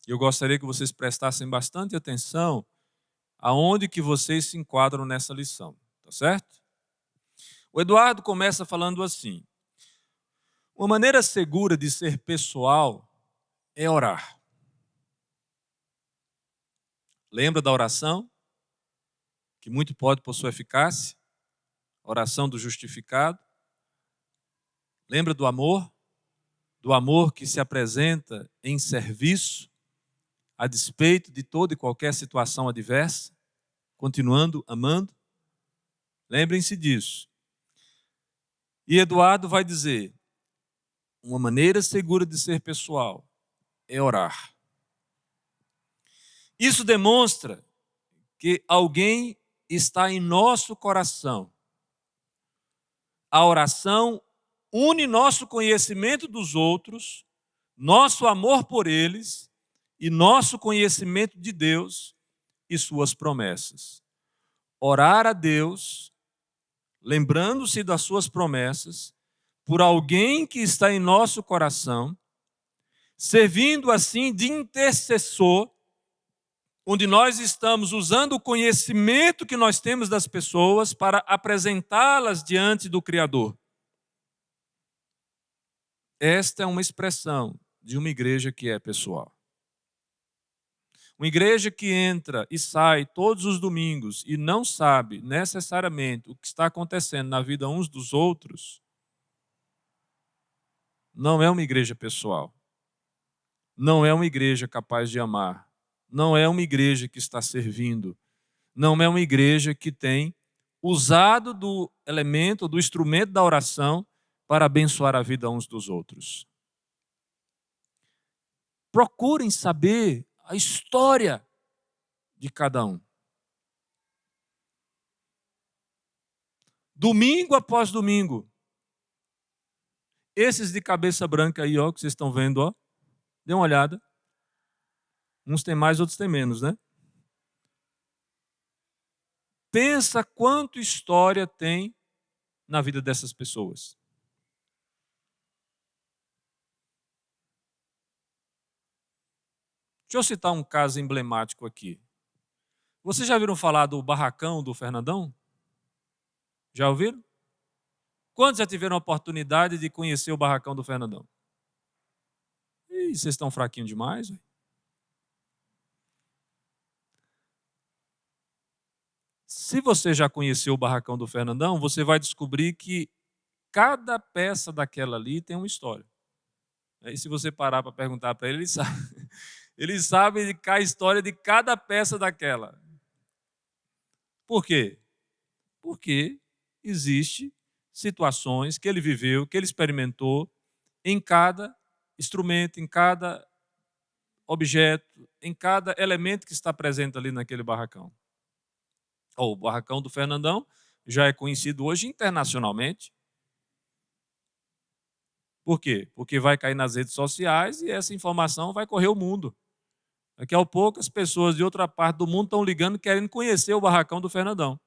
Eu gostaria que vocês prestassem bastante atenção aonde que vocês se enquadram nessa lição, tá certo? O Eduardo começa falando assim, uma maneira segura de ser pessoal é orar. Lembra da oração? Que muito pode por sua eficácia? Oração do justificado. Lembra do amor? Do amor que se apresenta em serviço, a despeito de toda e qualquer situação adversa, continuando amando? Lembrem-se disso. E Eduardo vai dizer, uma maneira segura de ser pessoal é orar. Isso demonstra que alguém está em nosso coração. A oração une nosso conhecimento dos outros, nosso amor por eles e nosso conhecimento de Deus e suas promessas. Orar a Deus, lembrando-se das suas promessas, por alguém que está em nosso coração, servindo assim de intercessor, onde nós estamos usando o conhecimento que nós temos das pessoas para apresentá-las diante do Criador. Esta é uma expressão de uma igreja que é pessoal. Uma igreja que entra e sai todos os domingos e não sabe necessariamente o que está acontecendo na vida uns dos outros, não é uma igreja pessoal. Não é uma igreja capaz de amar. Não é uma igreja que está servindo. Não é uma igreja que tem usado do elemento, do instrumento da oração para abençoar a vida uns dos outros. Procurem saber a história de cada um. Domingo após domingo. Esses de cabeça branca aí, ó, que vocês estão vendo, ó. Dê uma olhada. Uns têm mais, outros têm menos, né? Pensa quanto história tem na vida dessas pessoas. Deixa eu citar um caso emblemático aqui. Vocês já viram falar do barracão do Fernandão? Já ouviram? Quantos já tiveram a oportunidade de conhecer o barracão do Fernandão? Ih, vocês estão fraquinhos demais, véio. Se você já conheceu o barracão do Fernandão, você vai descobrir que cada peça daquela ali tem uma história. E se você parar para perguntar para ele, ele sabe. Ele sabe a história de cada peça daquela. Por quê? Porque existe situações que ele viveu, que ele experimentou em cada instrumento, em cada objeto, em cada elemento que está presente ali naquele barracão. O barracão do Fernandão já é conhecido hoje internacionalmente. Por quê? Porque vai cair nas redes sociais e essa informação vai correr o mundo. Daqui a pouco as pessoas de outra parte do mundo estão ligando querendo conhecer o barracão do Fernandão.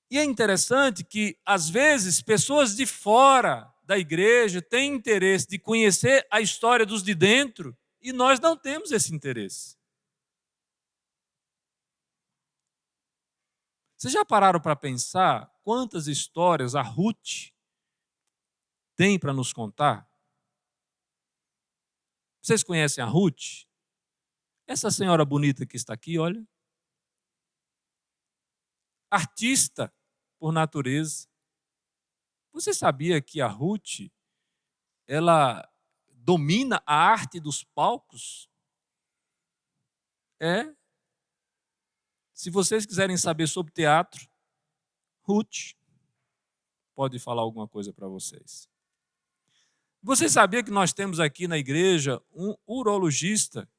E é interessante que, às vezes, pessoas de fora da igreja têm interesse de conhecer a história dos de dentro e nós não temos esse interesse. Vocês já pararam para pensar quantas histórias a Ruth tem para nos contar? Vocês conhecem a Ruth? Essa senhora bonita que está aqui, olha. Artista por natureza. Você sabia que a Ruth, ela domina a arte dos palcos? É. Se vocês quiserem saber sobre teatro, Ruth pode falar alguma coisa para vocês. Você sabia que nós temos aqui na igreja um urologista,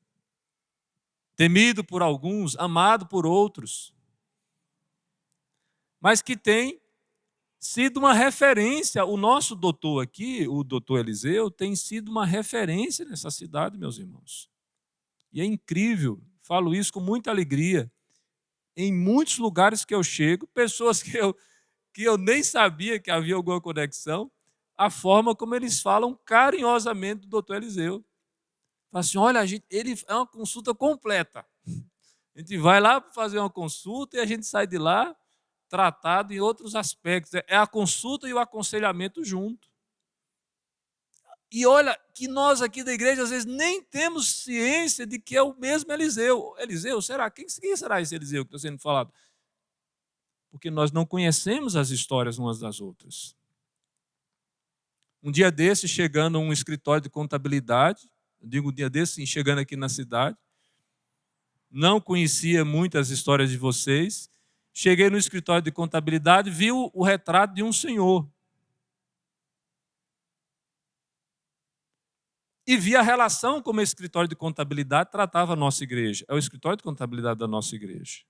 temido por alguns, amado por outros, mas que tem sido uma referência. O nosso doutor aqui, o doutor Eliseu, tem sido uma referência nessa cidade, meus irmãos. E é incrível, falo isso com muita alegria. Em muitos lugares que eu chego, pessoas que eu nem sabia que havia alguma conexão, a forma como eles falam carinhosamente do doutor Eliseu. Fala assim, olha, ele é uma consulta completa. A gente vai lá para fazer uma consulta e a gente sai de lá tratado em outros aspectos. É a consulta e o aconselhamento junto. E olha que nós aqui da igreja às vezes nem temos ciência de que é o mesmo Eliseu. Eliseu, será? Quem será esse Eliseu que está sendo falado? Porque nós não conhecemos as histórias umas das outras. Um dia desse, chegando a um escritório de contabilidade, eu digo um dia desse, chegando aqui na cidade, não conhecia muitas histórias de vocês, cheguei no escritório de contabilidade, vi o retrato de um senhor. E vi a relação como o escritório de contabilidade tratava a nossa igreja. É o escritório de contabilidade da nossa igreja.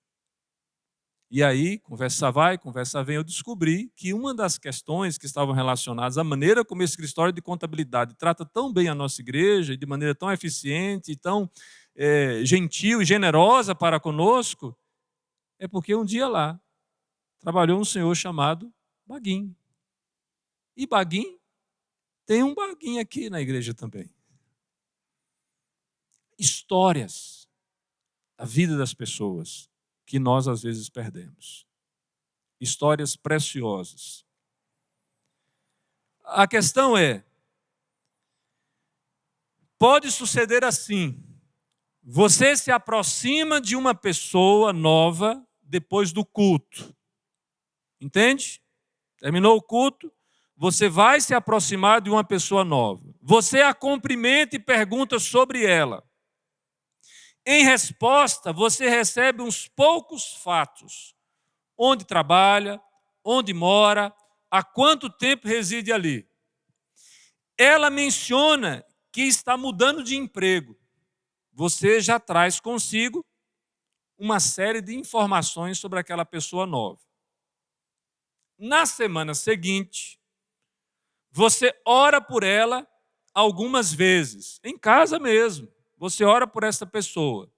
E aí, conversa vai, conversa vem, eu descobri que uma das questões que estavam relacionadas à maneira como esse escritório de contabilidade trata tão bem a nossa igreja, e de maneira tão eficiente, tão gentil e generosa para conosco, é porque um dia lá trabalhou um senhor chamado Baguim. E Baguim tem um Baguim aqui na igreja também. Histórias da vida das pessoas que nós às vezes perdemos. Histórias preciosas. A questão é, pode suceder assim, Você se aproxima de uma pessoa nova depois do culto. Entende? Terminou o culto, você vai se aproximar de uma pessoa nova. Você a cumprimenta e pergunta sobre ela. Em resposta, você recebe uns poucos fatos. Onde trabalha, onde mora, há quanto tempo reside ali. Ela menciona que está mudando de emprego. Você já traz consigo uma série de informações sobre aquela pessoa nova. Na semana seguinte, você ora por ela algumas vezes, em casa mesmo. Você ora por essa pessoa.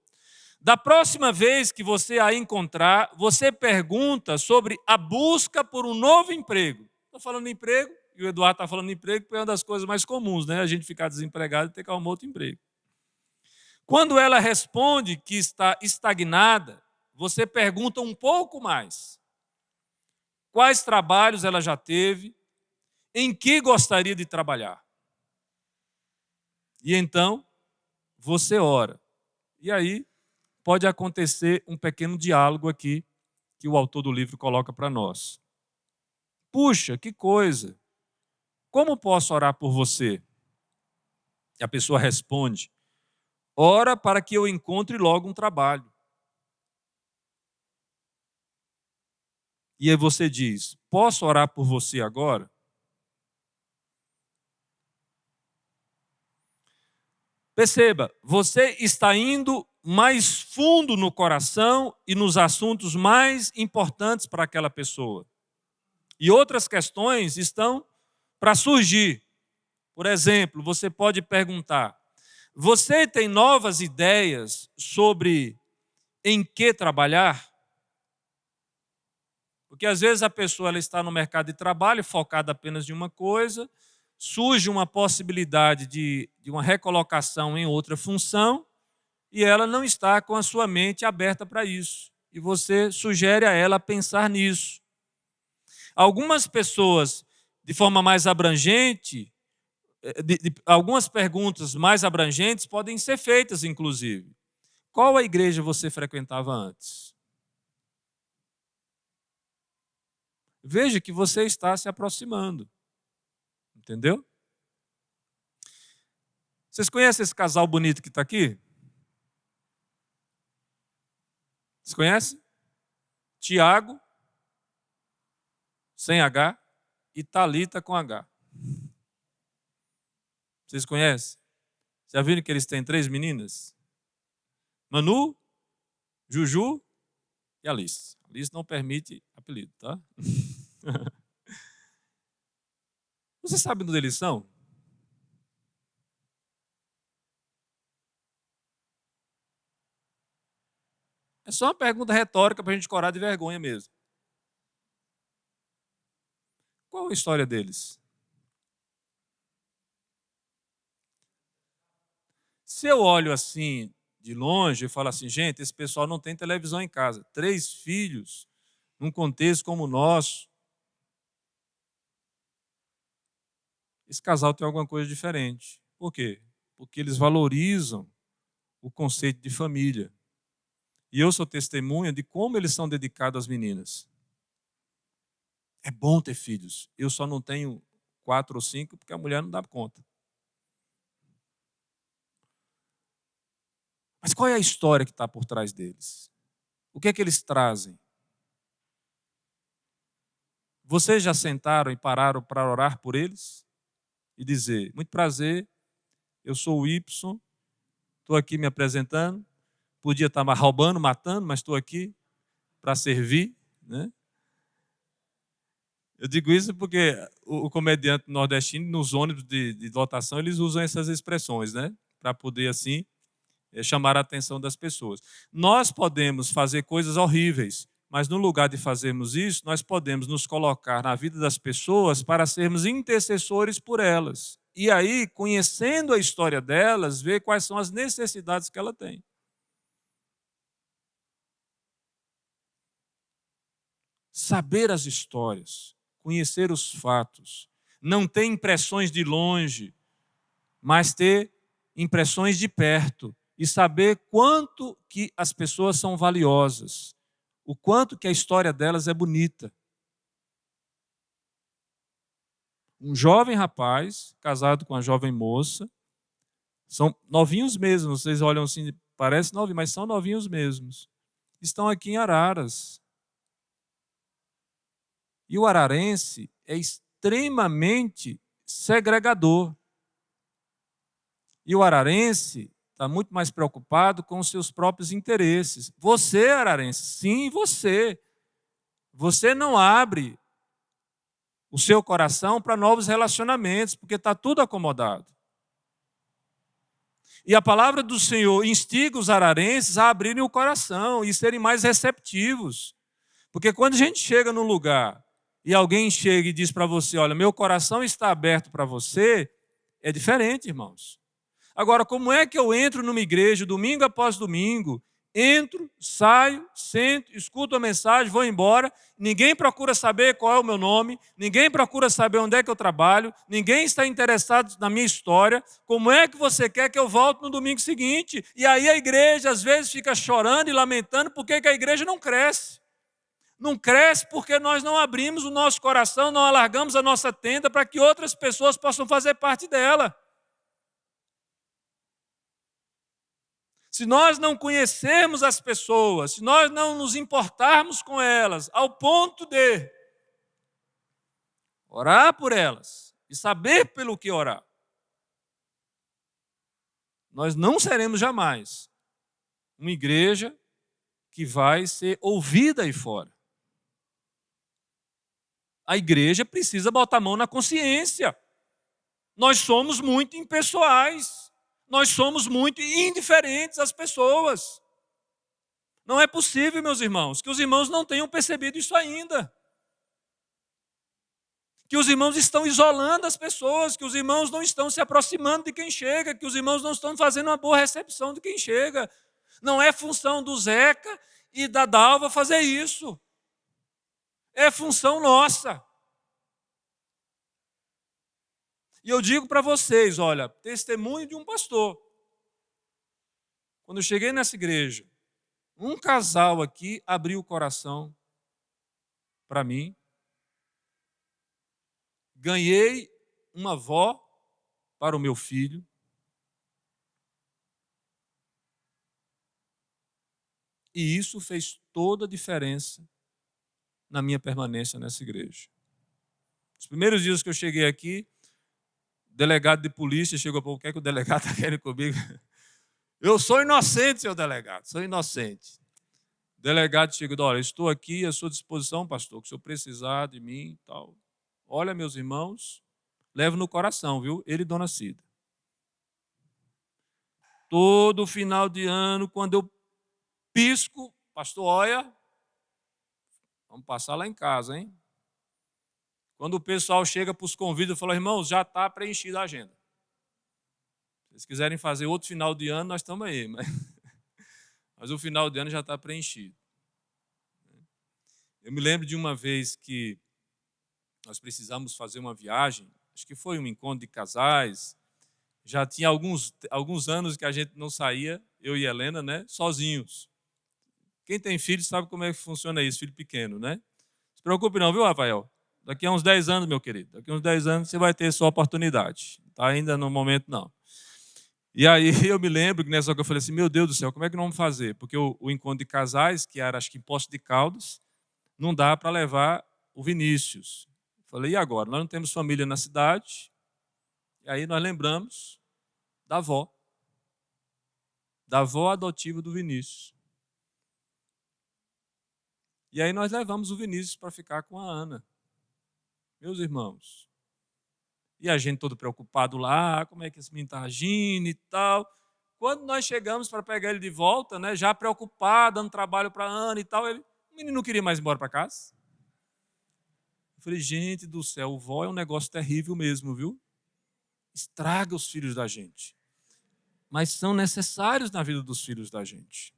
Da próxima vez que você a encontrar, você pergunta sobre a busca por um novo emprego. Estou falando de emprego, e o Eduardo está falando de emprego, porque é uma das coisas mais comuns, né? A gente ficar desempregado e ter que arrumar outro emprego. Quando ela responde que está estagnada, você pergunta um pouco mais. Quais trabalhos ela já teve? Em que gostaria de trabalhar? E então, você ora. E aí, pode acontecer um pequeno diálogo aqui, que o autor do livro coloca para nós. Puxa, que coisa! Como posso orar por você? E a pessoa responde, ora para que eu encontre logo um trabalho. E aí você diz, posso orar por você agora? Perceba, você está indo mais fundo no coração e nos assuntos mais importantes para aquela pessoa. E outras questões estão para surgir. Por exemplo, você pode perguntar, você tem novas ideias sobre em que trabalhar? Porque às vezes a pessoa ela está no mercado de trabalho focada apenas em uma coisa, surge uma possibilidade de uma recolocação em outra função e ela não está com a sua mente aberta para isso. E você sugere a ela pensar nisso. Algumas pessoas, de forma mais abrangente, algumas perguntas mais abrangentes podem ser feitas, inclusive. Qual a igreja você frequentava antes? Veja que você está se aproximando. Entendeu? Vocês conhecem esse casal bonito que está aqui? Vocês conhecem? Tiago, sem H, e Thalita com H. Vocês conhecem? Já viram que eles têm 3 meninas? Manu, Juju e Alice. Alice não permite apelido, tá? Você sabe onde eles são? É só uma pergunta retórica para a gente corar de vergonha mesmo. Qual a história deles? Se eu olho assim de longe e falo assim, gente, esse pessoal não tem televisão em casa. 3 filhos, num contexto como o nosso. Esse casal tem alguma coisa diferente. Por quê? Porque eles valorizam o conceito de família. E eu sou testemunha de como eles são dedicados às meninas. É bom ter filhos. Eu só não tenho 4 ou 5 porque a mulher não dá conta. Mas qual é a história que está por trás deles? O que é que eles trazem? Vocês já sentaram e pararam para orar por eles? E dizer, muito prazer, eu sou o Y, estou aqui me apresentando, podia estar roubando, matando, mas estou aqui para servir, né? Eu digo isso porque o comediante nordestino, nos ônibus de lotação, eles usam essas expressões, né? Para poder, assim, chamar a atenção das pessoas. Nós podemos fazer coisas horríveis, mas no lugar de fazermos isso, nós podemos nos colocar na vida das pessoas para sermos intercessores por elas. E aí, conhecendo a história delas, ver quais são as necessidades que ela tem. Saber as histórias, conhecer os fatos, não ter impressões de longe, mas ter impressões de perto. e saber quanto que as pessoas são valiosas, o quanto que a história delas é bonita. Um jovem rapaz casado com uma jovem moça, são novinhos mesmo, vocês olham assim, parece novinho, mas são novinhos mesmos. Estão aqui em Araras. E o ararense é extremamente segregador. E o ararense está muito mais preocupado com os seus próprios interesses. Você, ararense, sim, você. Você não abre o seu coração para novos relacionamentos, porque está tudo acomodado. E a palavra do Senhor instiga os ararenses a abrirem o coração e serem mais receptivos. Porque quando a gente chega num lugar e alguém chega e diz para você, olha, meu coração está aberto para você, é diferente, irmãos. Agora, como é que eu entro numa igreja domingo após domingo, entro, saio, sento, escuto a mensagem, vou embora, ninguém procura saber qual é o meu nome, ninguém procura saber onde é que eu trabalho, ninguém está interessado na minha história, como é que você quer que eu volte no domingo seguinte? E aí a igreja às vezes fica chorando e lamentando porque que a igreja não cresce. Não cresce porque nós não abrimos o nosso coração, não alargamos a nossa tenda para que outras pessoas possam fazer parte dela. Se nós não conhecermos as pessoas, se nós não nos importarmos com elas, ao ponto de orar por elas e saber pelo que orar, nós não seremos jamais uma igreja que vai ser ouvida aí fora. A igreja precisa botar a mão na consciência. Nós somos muito impessoais. Nós somos muito indiferentes às pessoas. Não é possível, meus irmãos, que os irmãos não tenham percebido isso ainda. Que os irmãos estão isolando as pessoas, que os irmãos não estão se aproximando de quem chega, que os irmãos não estão fazendo uma boa recepção de quem chega. Não é função do Zeca e da Dalva fazer isso. É função nossa. E eu digo para vocês, olha, testemunho de um pastor. Quando eu cheguei nessa igreja, um casal aqui abriu o coração para mim. Ganhei uma avó para o meu filho. E isso fez toda a diferença na minha permanência nessa igreja. Os primeiros dias que eu cheguei aqui, o delegado de polícia chegou para o que é que o delegado está querendo comigo? Eu sou inocente, seu delegado, sou inocente. O delegado chegou, olha, estou aqui à sua disposição, pastor, que se eu precisar de mim e tal. Olha, meus irmãos, levo no coração, viu? Ele e dona Cida. Todo final de ano, quando eu pisco, pastor, olha, vamos passar lá em casa, hein? Quando o pessoal chega para os convidos, eu falo, irmãos, já está preenchida a agenda. Se vocês quiserem fazer outro final de ano, nós estamos aí. Mas o final de ano já está preenchido. Eu me lembro de uma vez que nós precisamos fazer uma viagem, acho que foi um encontro de casais, já tinha alguns anos que a gente não saía, eu e Helena, né, sozinhos. Quem tem filho sabe como é que funciona isso, filho pequeno, né? Não se preocupe não, viu, Rafael? Daqui a uns 10 anos, meu querido, daqui a uns 10 anos você vai ter sua oportunidade. Tá ainda no momento, não. E aí eu me lembro que nessa hora eu falei assim, meu Deus do céu, como é que nós vamos fazer? Porque o encontro de casais, que era acho que em Poços de Caldas, não dá para levar o Vinícius. Falei, e agora? Nós não temos família na cidade. E aí nós lembramos da avó adotiva do Vinícius. E aí nós levamos o Vinícius para ficar com a Ana. Meus irmãos. E a gente todo preocupado lá, como é que esse menino está agindo e tal. Quando nós chegamos para pegar ele de volta, né, já preocupado, dando trabalho para a Ana e tal, o menino não queria mais ir embora para casa. Eu falei, gente do céu, o vó é um negócio terrível mesmo, viu? Estraga os filhos da gente. Mas são necessários na vida dos filhos da gente.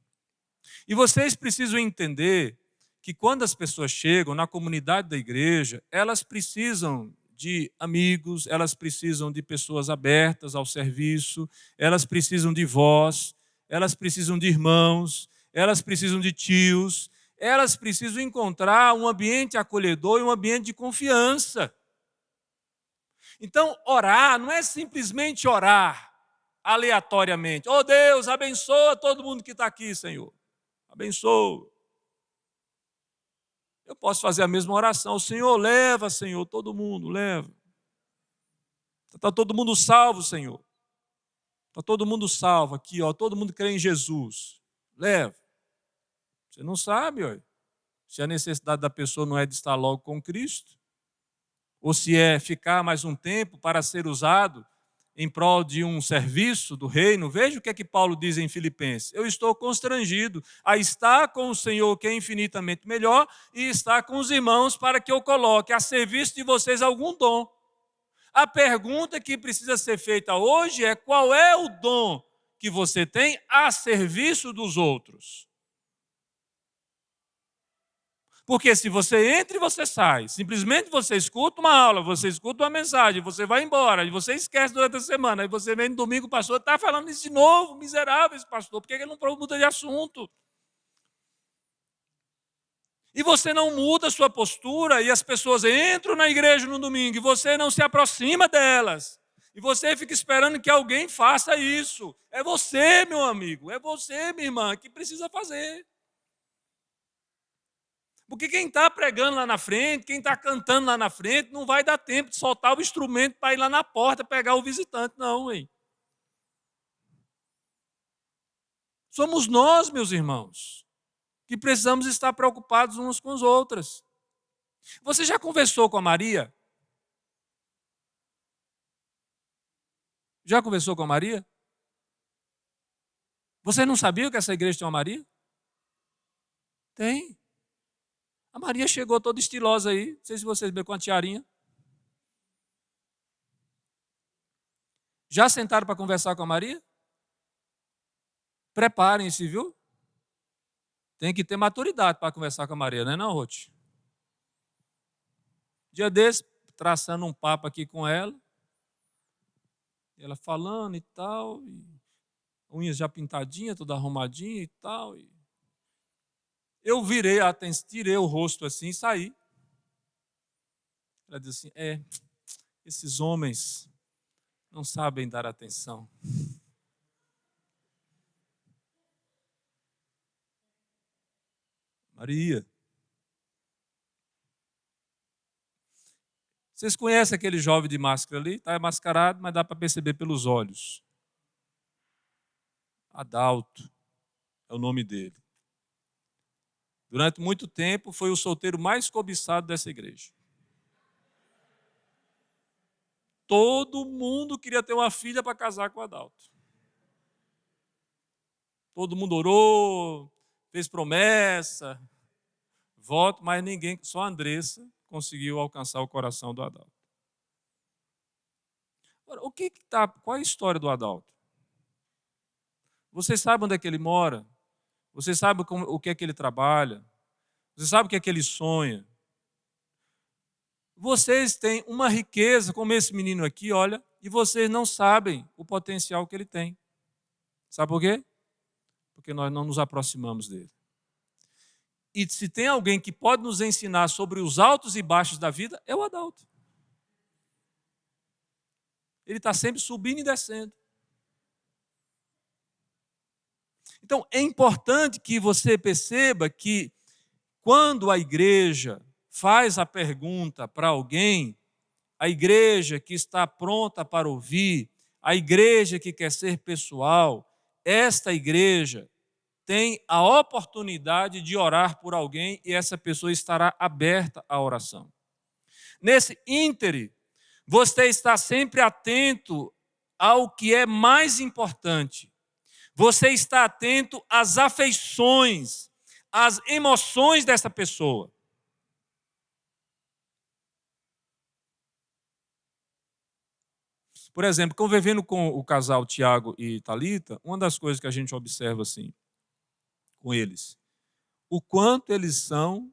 E vocês precisam entender que quando as pessoas chegam na comunidade da igreja, elas precisam de amigos, elas precisam de pessoas abertas ao serviço, elas precisam de voz, elas precisam de irmãos, elas precisam de tios, elas precisam encontrar um ambiente acolhedor e um ambiente de confiança. Então, orar não é simplesmente orar aleatoriamente. Oh Deus, abençoa todo mundo que está aqui, Senhor. Abençoa. Eu posso fazer a mesma oração. O Senhor, leva, Senhor, todo mundo, leva. Está todo mundo salvo, Senhor. Está todo mundo salvo aqui, ó. Todo mundo crê em Jesus. Leva. Você não sabe, ó, se a necessidade da pessoa não é de estar logo com Cristo, ou se é ficar mais um tempo para ser usado em prol de um serviço do reino. Veja o que é que Paulo diz em Filipenses. Eu estou constrangido a estar com o Senhor, que é infinitamente melhor, e estar com os irmãos para que eu coloque a serviço de vocês algum dom. A pergunta que precisa ser feita hoje é: qual é o dom que você tem a serviço dos outros? Porque se você entra e você sai, simplesmente você escuta uma aula, você escuta uma mensagem, você vai embora, e você esquece durante a semana, aí você vem no domingo, o pastor está falando isso de novo, miserável esse pastor, por que ele não muda de assunto? E você não muda a sua postura, e as pessoas entram na igreja no domingo, e você não se aproxima delas, e você fica esperando que alguém faça isso. É você, meu amigo, é você, minha irmã, que precisa fazer. Porque quem está pregando lá na frente, quem está cantando lá na frente, não vai dar tempo de soltar o instrumento para ir lá na porta pegar o visitante, não, hein? Somos nós, meus irmãos, que precisamos estar preocupados uns com os outros. Você já conversou com a Maria? Já conversou com a Maria? Você não sabia que essa igreja tem uma Maria? Tem. A Maria chegou toda estilosa aí. Não sei se vocês viram, com a tiarinha. Já sentaram para conversar com a Maria? Preparem-se, viu? Tem que ter maturidade para conversar com a Maria, não é não, Ruth? Dia desse, traçando um papo aqui com ela. Ela falando e tal. E unhas já pintadinhas, toda arrumadinha e tal. Eu virei a atenção, tirei o rosto assim e saí. Ela disse assim: esses homens não sabem dar atenção. Maria. Vocês conhecem aquele jovem de máscara ali? Está mascarado, mas dá para perceber pelos olhos. Adalto é o nome dele. Durante muito tempo foi o solteiro mais cobiçado dessa igreja. Todo mundo queria ter uma filha para casar com o Adalto. Todo mundo orou, fez promessa, voto, mas ninguém, só a Andressa, conseguiu alcançar o coração do Adalto. Agora, qual é a história do Adalto? Você sabe onde é que ele mora? Você sabe o que é que ele trabalha? Você sabe o que é que ele sonha? Vocês têm uma riqueza, como esse menino aqui, olha, e vocês não sabem o potencial que ele tem. Sabe por quê? Porque nós não nos aproximamos dele. E se tem alguém que pode nos ensinar sobre os altos e baixos da vida, é o Adalto. Ele está sempre subindo e descendo. Então, é importante que você perceba que quando a igreja faz a pergunta para alguém, a igreja que está pronta para ouvir, a igreja que quer ser pessoal, esta igreja tem a oportunidade de orar por alguém e essa pessoa estará aberta à oração. Nesse íntere, você está sempre atento ao que é mais importante. Você está atento às afeições, às emoções dessa pessoa. Por exemplo, convivendo com o casal Tiago e Thalita, uma das coisas que a gente observa assim, com eles, o quanto eles são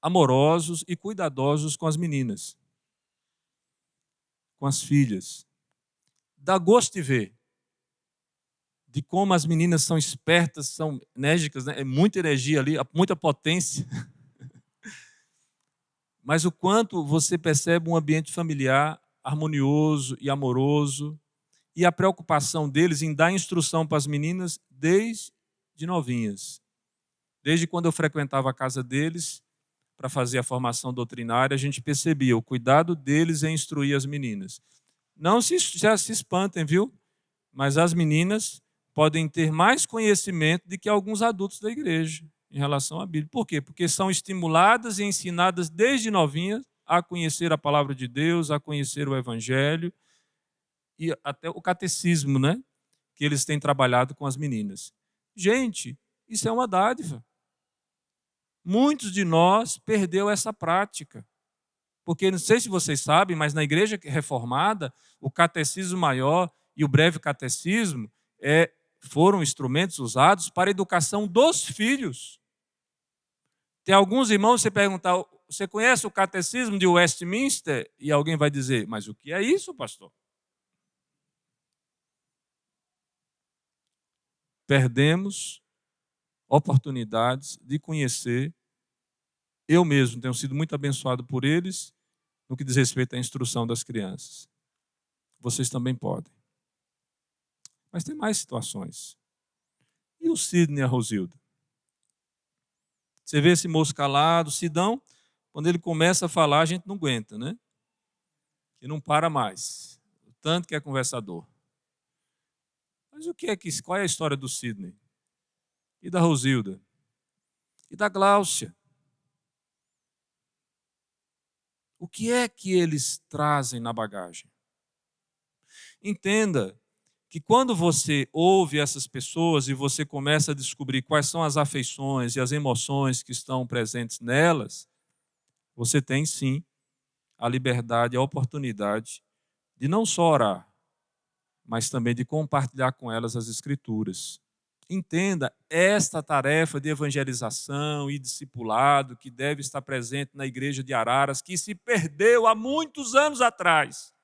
amorosos e cuidadosos com as meninas, com as filhas. Dá gosto de ver. de como as meninas são espertas, são enérgicas, né? É muita energia ali, muita potência. Mas o quanto você percebe um ambiente familiar harmonioso e amoroso, e a preocupação deles em dar instrução para as meninas desde novinhas. Desde quando eu frequentava a casa deles para fazer a formação doutrinária, a gente percebia o cuidado deles em instruir as meninas. Não já se espantem, viu? Mas as meninas podem ter mais conhecimento do que alguns adultos da igreja em relação à Bíblia. Por quê? Porque são estimuladas e ensinadas desde novinhas a conhecer a palavra de Deus, a conhecer o Evangelho e até o catecismo, né? Que eles têm trabalhado com as meninas. Gente, isso é uma dádiva. Muitos de nós perdeu essa prática. Porque, não sei se vocês sabem, mas na igreja reformada, o catecismo maior e o breve catecismo foram instrumentos usados para a educação dos filhos. Tem alguns irmãos, você perguntar, você conhece o catecismo de Westminster? E alguém vai dizer, mas o que é isso, pastor? Perdemos oportunidades de conhecer. Eu mesmo tenho sido muito abençoado por eles no que diz respeito à instrução das crianças. Vocês também podem. Mas tem mais situações. E o Sidney e a Rosilda? Você vê esse moço calado, Sidão, quando ele começa a falar, a gente não aguenta, né? E não para mais. O tanto que é conversador. Mas qual é a história do Sidney? E da Rosilda? E da Gláucia? O que é que eles trazem na bagagem? Entenda que quando você ouve essas pessoas e você começa a descobrir quais são as afeições e as emoções que estão presentes nelas, você tem sim a liberdade, a oportunidade de não só orar, mas também de compartilhar com elas as Escrituras. Entenda esta tarefa de evangelização e discipulado que deve estar presente na igreja de Araras, que se perdeu há muitos anos atrás.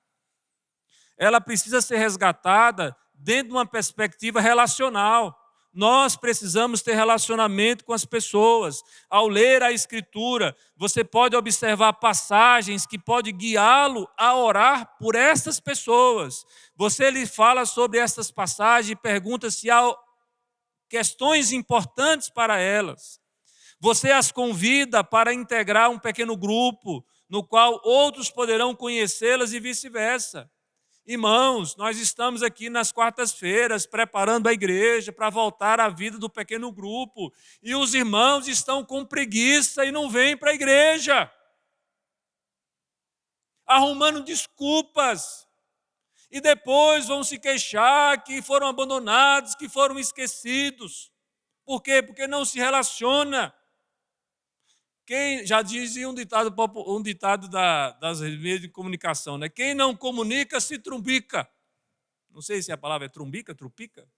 Ela precisa ser resgatada dentro de uma perspectiva relacional. Nós precisamos ter relacionamento com as pessoas. Ao ler a Escritura, você pode observar passagens que podem guiá-lo a orar por essas pessoas. Você lhe fala sobre essas passagens e pergunta se há questões importantes para elas. Você as convida para integrar um pequeno grupo, no qual outros poderão conhecê-las e vice-versa. Irmãos, nós estamos aqui nas quartas-feiras preparando a igreja para voltar à vida do pequeno grupo. E os irmãos estão com preguiça e não vêm para a igreja. Arrumando desculpas. E depois vão se queixar que foram abandonados, que foram esquecidos. Por quê? Porque não se relaciona. Quem já dizia um ditado das redes de comunicação, né? Quem não comunica se trumbica. Não sei se a palavra é trumbica, trupica,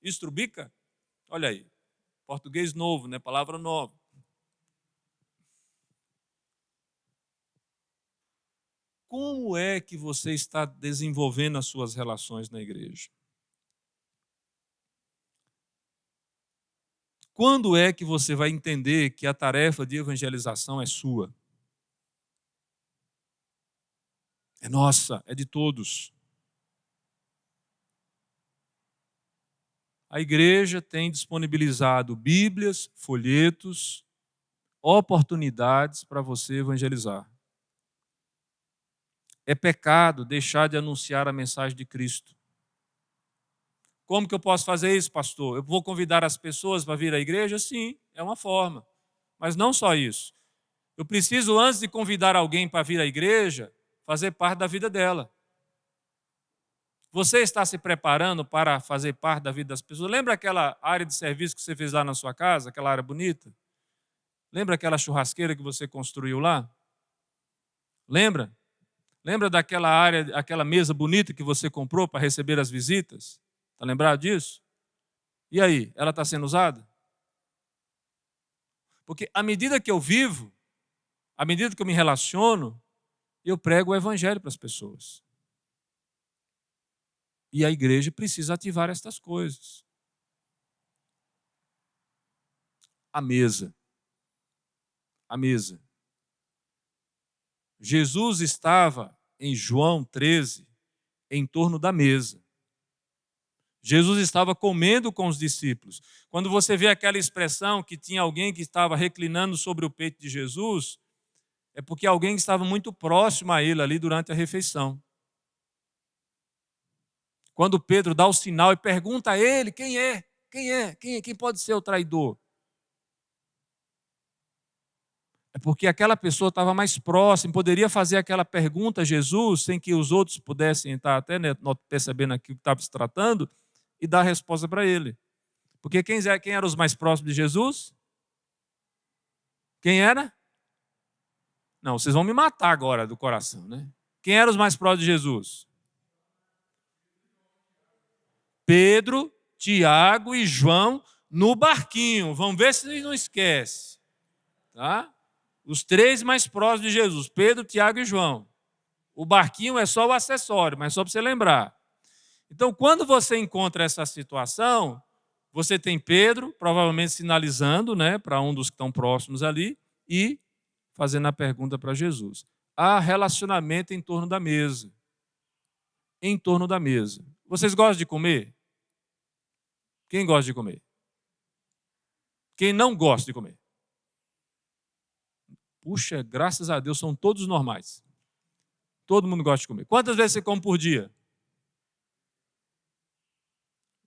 estrubica. Olha aí, português novo, né? Palavra nova. Como é que você está desenvolvendo as suas relações na igreja? Quando é que você vai entender que a tarefa de evangelização é sua? É nossa, é de todos. A igreja tem disponibilizado Bíblias, folhetos, oportunidades para você evangelizar. É pecado deixar de anunciar a mensagem de Cristo. Como que eu posso fazer isso, pastor? Eu vou convidar as pessoas para vir à igreja? Sim, é uma forma. Mas não só isso. Eu preciso, antes de convidar alguém para vir à igreja, fazer parte da vida dela. Você está se preparando para fazer parte da vida das pessoas? Lembra aquela área de serviço que você fez lá na sua casa, aquela área bonita? Lembra aquela churrasqueira que você construiu lá? Lembra? Lembra daquela área, aquela mesa bonita que você comprou para receber as visitas? Está lembrado disso? E aí, ela está sendo usada? Porque à medida que eu vivo, à medida que eu me relaciono, eu prego o evangelho para as pessoas. E a igreja precisa ativar estas coisas. A mesa. A mesa. Jesus estava em João 13 em torno da mesa. Jesus estava comendo com os discípulos. Quando você vê aquela expressão que tinha alguém que estava reclinando sobre o peito de Jesus, é porque alguém estava muito próximo a ele ali durante a refeição. Quando Pedro dá o sinal e pergunta a ele quem é, quem pode ser o traidor? É porque aquela pessoa estava mais próxima, poderia fazer aquela pergunta a Jesus sem que os outros pudessem estar até percebendo aquilo que estava se tratando e dar a resposta para ele. Porque quem eram os mais próximos de Jesus? Quem era? Não, vocês vão me matar agora do coração, né? Quem eram os mais próximos de Jesus? Pedro, Tiago e João no barquinho. Vamos ver se eles não esquecem. Tá? Os três mais próximos de Jesus, Pedro, Tiago e João. O barquinho é só o acessório, mas só para você lembrar. Então, quando você encontra essa situação, você tem Pedro, provavelmente sinalizando, né, para um dos que estão próximos ali, e fazendo a pergunta para Jesus. Há relacionamento em torno da mesa. Em torno da mesa. Vocês gostam de comer? Quem gosta de comer? Quem não gosta de comer? Puxa, graças a Deus, são todos normais. Todo mundo gosta de comer. Quantas vezes você come por dia?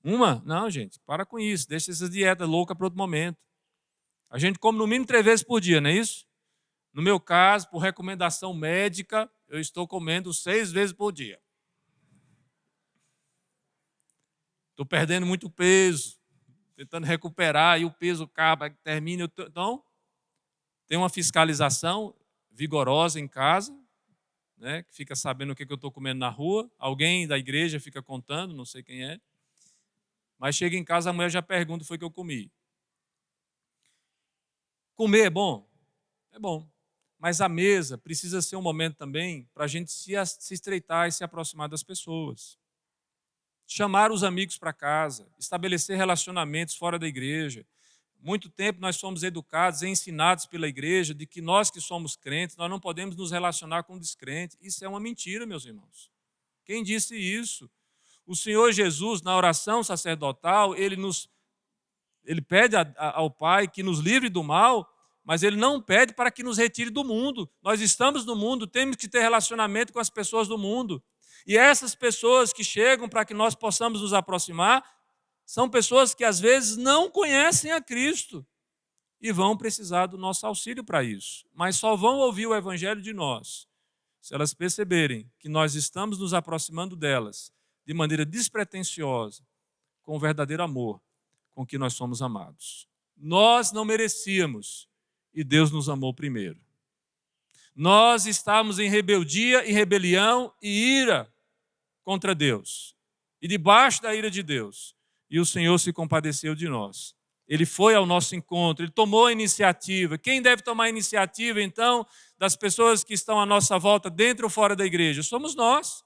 Uma? Não, gente, para com isso. Deixa essa dieta louca para outro momento. A gente come no mínimo 3 vezes por dia, não é isso? No meu caso, por recomendação médica, eu estou comendo 6 vezes por dia. Estou perdendo muito peso, tentando recuperar, e o peso acaba, termina. Então, tem uma fiscalização vigorosa em casa, né, que fica sabendo o que eu estou comendo na rua. Alguém da igreja fica contando, não sei quem é. Mas chega em casa, a mulher já pergunta o que eu comi. Comer é bom? É bom. Mas a mesa precisa ser um momento também para a gente se estreitar e se aproximar das pessoas. Chamar os amigos para casa, estabelecer relacionamentos fora da igreja. Muito tempo nós somos educados e ensinados pela igreja de que nós que somos crentes, nós não podemos nos relacionar com descrentes. Isso é uma mentira, meus irmãos. Quem disse isso? O Senhor Jesus, na oração sacerdotal, ele pede ao Pai que nos livre do mal, mas ele não pede para que nos retire do mundo. Nós estamos no mundo, temos que ter relacionamento com as pessoas do mundo. E essas pessoas que chegam para que nós possamos nos aproximar, são pessoas que às vezes não conhecem a Cristo e vão precisar do nosso auxílio para isso. Mas só vão ouvir o Evangelho de nós se elas perceberem que nós estamos nos aproximando delas de maneira despretensiosa, com o verdadeiro amor com que nós somos amados. Nós não merecíamos e Deus nos amou primeiro. Nós estávamos em rebeldia e rebelião e ira contra Deus e debaixo da ira de Deus. E o Senhor se compadeceu de nós. Ele foi ao nosso encontro, Ele tomou a iniciativa. Quem deve tomar a iniciativa, então, das pessoas que estão à nossa volta, dentro ou fora da igreja? Somos nós.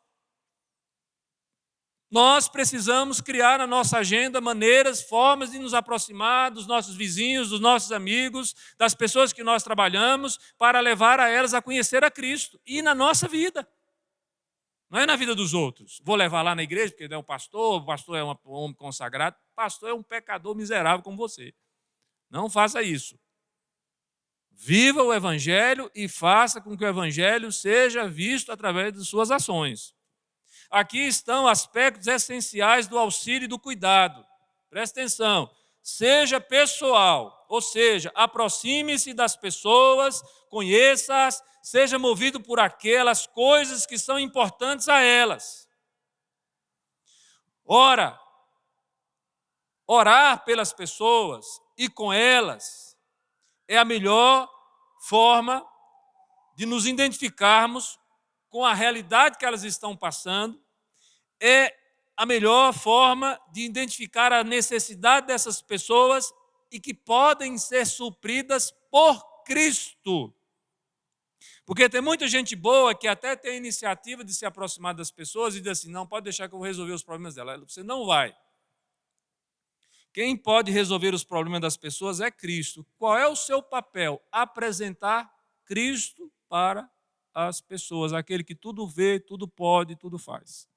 Nós precisamos criar na nossa agenda maneiras, formas de nos aproximar dos nossos vizinhos, dos nossos amigos, das pessoas que nós trabalhamos, para levar a elas a conhecer a Cristo. E na nossa vida. Não é na vida dos outros. Vou levar lá na igreja, porque ele é um pastor, o pastor é um homem consagrado. O pastor é um pecador miserável como você. Não faça isso. Viva o Evangelho e faça com que o Evangelho seja visto através de suas ações. Aqui estão aspectos essenciais do auxílio e do cuidado. Presta atenção. Seja pessoal, ou seja, aproxime-se das pessoas, conheça-as, seja movido por aquelas coisas que são importantes a elas. Ora, orar pelas pessoas e com elas é a melhor forma de nos identificarmos com a realidade que elas estão passando, é a melhor forma de identificar a necessidade dessas pessoas e que podem ser supridas por Cristo. Porque tem muita gente boa que até tem a iniciativa de se aproximar das pessoas e diz assim, não, pode deixar que eu vou resolver os problemas dela. Você não vai. Quem pode resolver os problemas das pessoas é Cristo. Qual é o seu papel? Apresentar Cristo para as pessoas, aquele que tudo vê, tudo pode, tudo faz.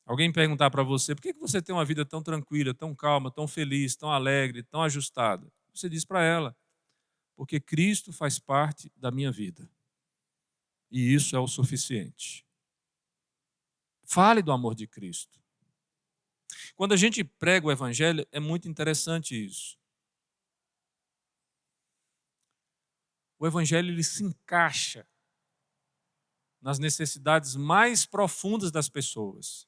Alguém perguntar para você, por que você tem uma vida tão tranquila, tão calma, tão feliz, tão alegre, tão ajustada? Você diz para ela, porque Cristo faz parte da minha vida. E isso é o suficiente. Fale do amor de Cristo. Quando a gente prega o Evangelho, é muito interessante isso. O Evangelho ele se encaixa nas necessidades mais profundas das pessoas.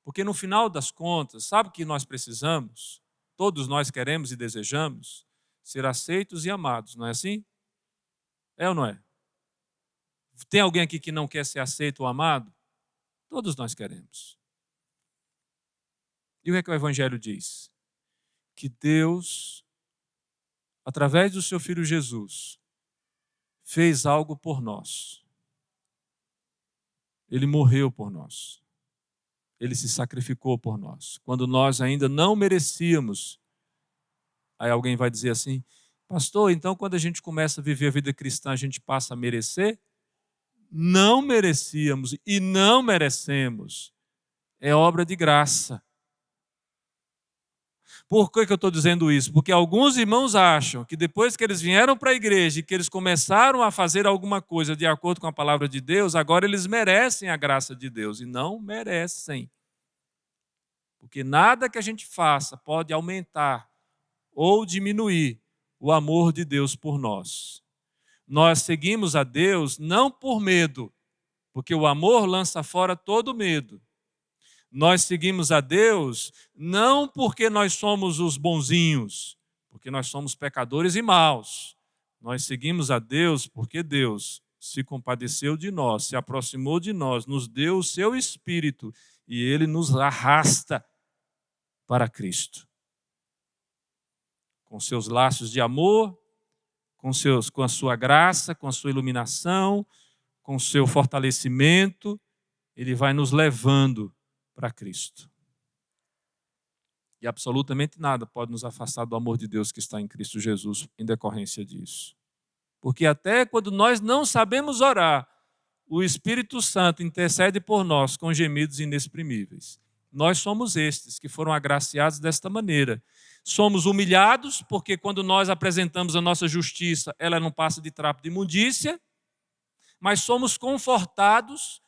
Porque no final das contas, sabe o que nós precisamos? Todos nós queremos e desejamos ser aceitos e amados, não é assim? É ou não é? Tem alguém aqui que não quer ser aceito ou amado? Todos nós queremos. E o que é que o Evangelho diz? Que Deus, através do seu Filho Jesus, fez algo por nós. Ele morreu por nós. Ele se sacrificou por nós. Quando nós ainda não merecíamos. Aí alguém vai dizer assim, pastor, então quando a gente começa a viver a vida cristã, a gente passa a merecer? Não merecíamos e não merecemos. É obra de graça. Por que eu estou dizendo isso? Porque alguns irmãos acham que depois que eles vieram para a igreja e que eles começaram a fazer alguma coisa de acordo com a palavra de Deus, agora eles merecem a graça de Deus. E não merecem. Porque nada que a gente faça pode aumentar ou diminuir o amor de Deus por nós. Nós seguimos a Deus não por medo, porque o amor lança fora todo medo. Nós seguimos a Deus não porque nós somos os bonzinhos, porque nós somos pecadores e maus. Nós seguimos a Deus porque Deus se compadeceu de nós, se aproximou de nós, nos deu o seu Espírito e Ele nos arrasta para Cristo. Com seus laços de amor, com a sua graça, com a sua iluminação, com o seu fortalecimento, Ele vai nos levando para Cristo. E absolutamente nada pode nos afastar do amor de Deus que está em Cristo Jesus em decorrência disso. Porque até quando nós não sabemos orar, o Espírito Santo intercede por nós com gemidos inexprimíveis. Nós somos estes que foram agraciados desta maneira. Somos humilhados porque quando nós apresentamos a nossa justiça, ela não passa de trapo de imundícia, mas somos confortados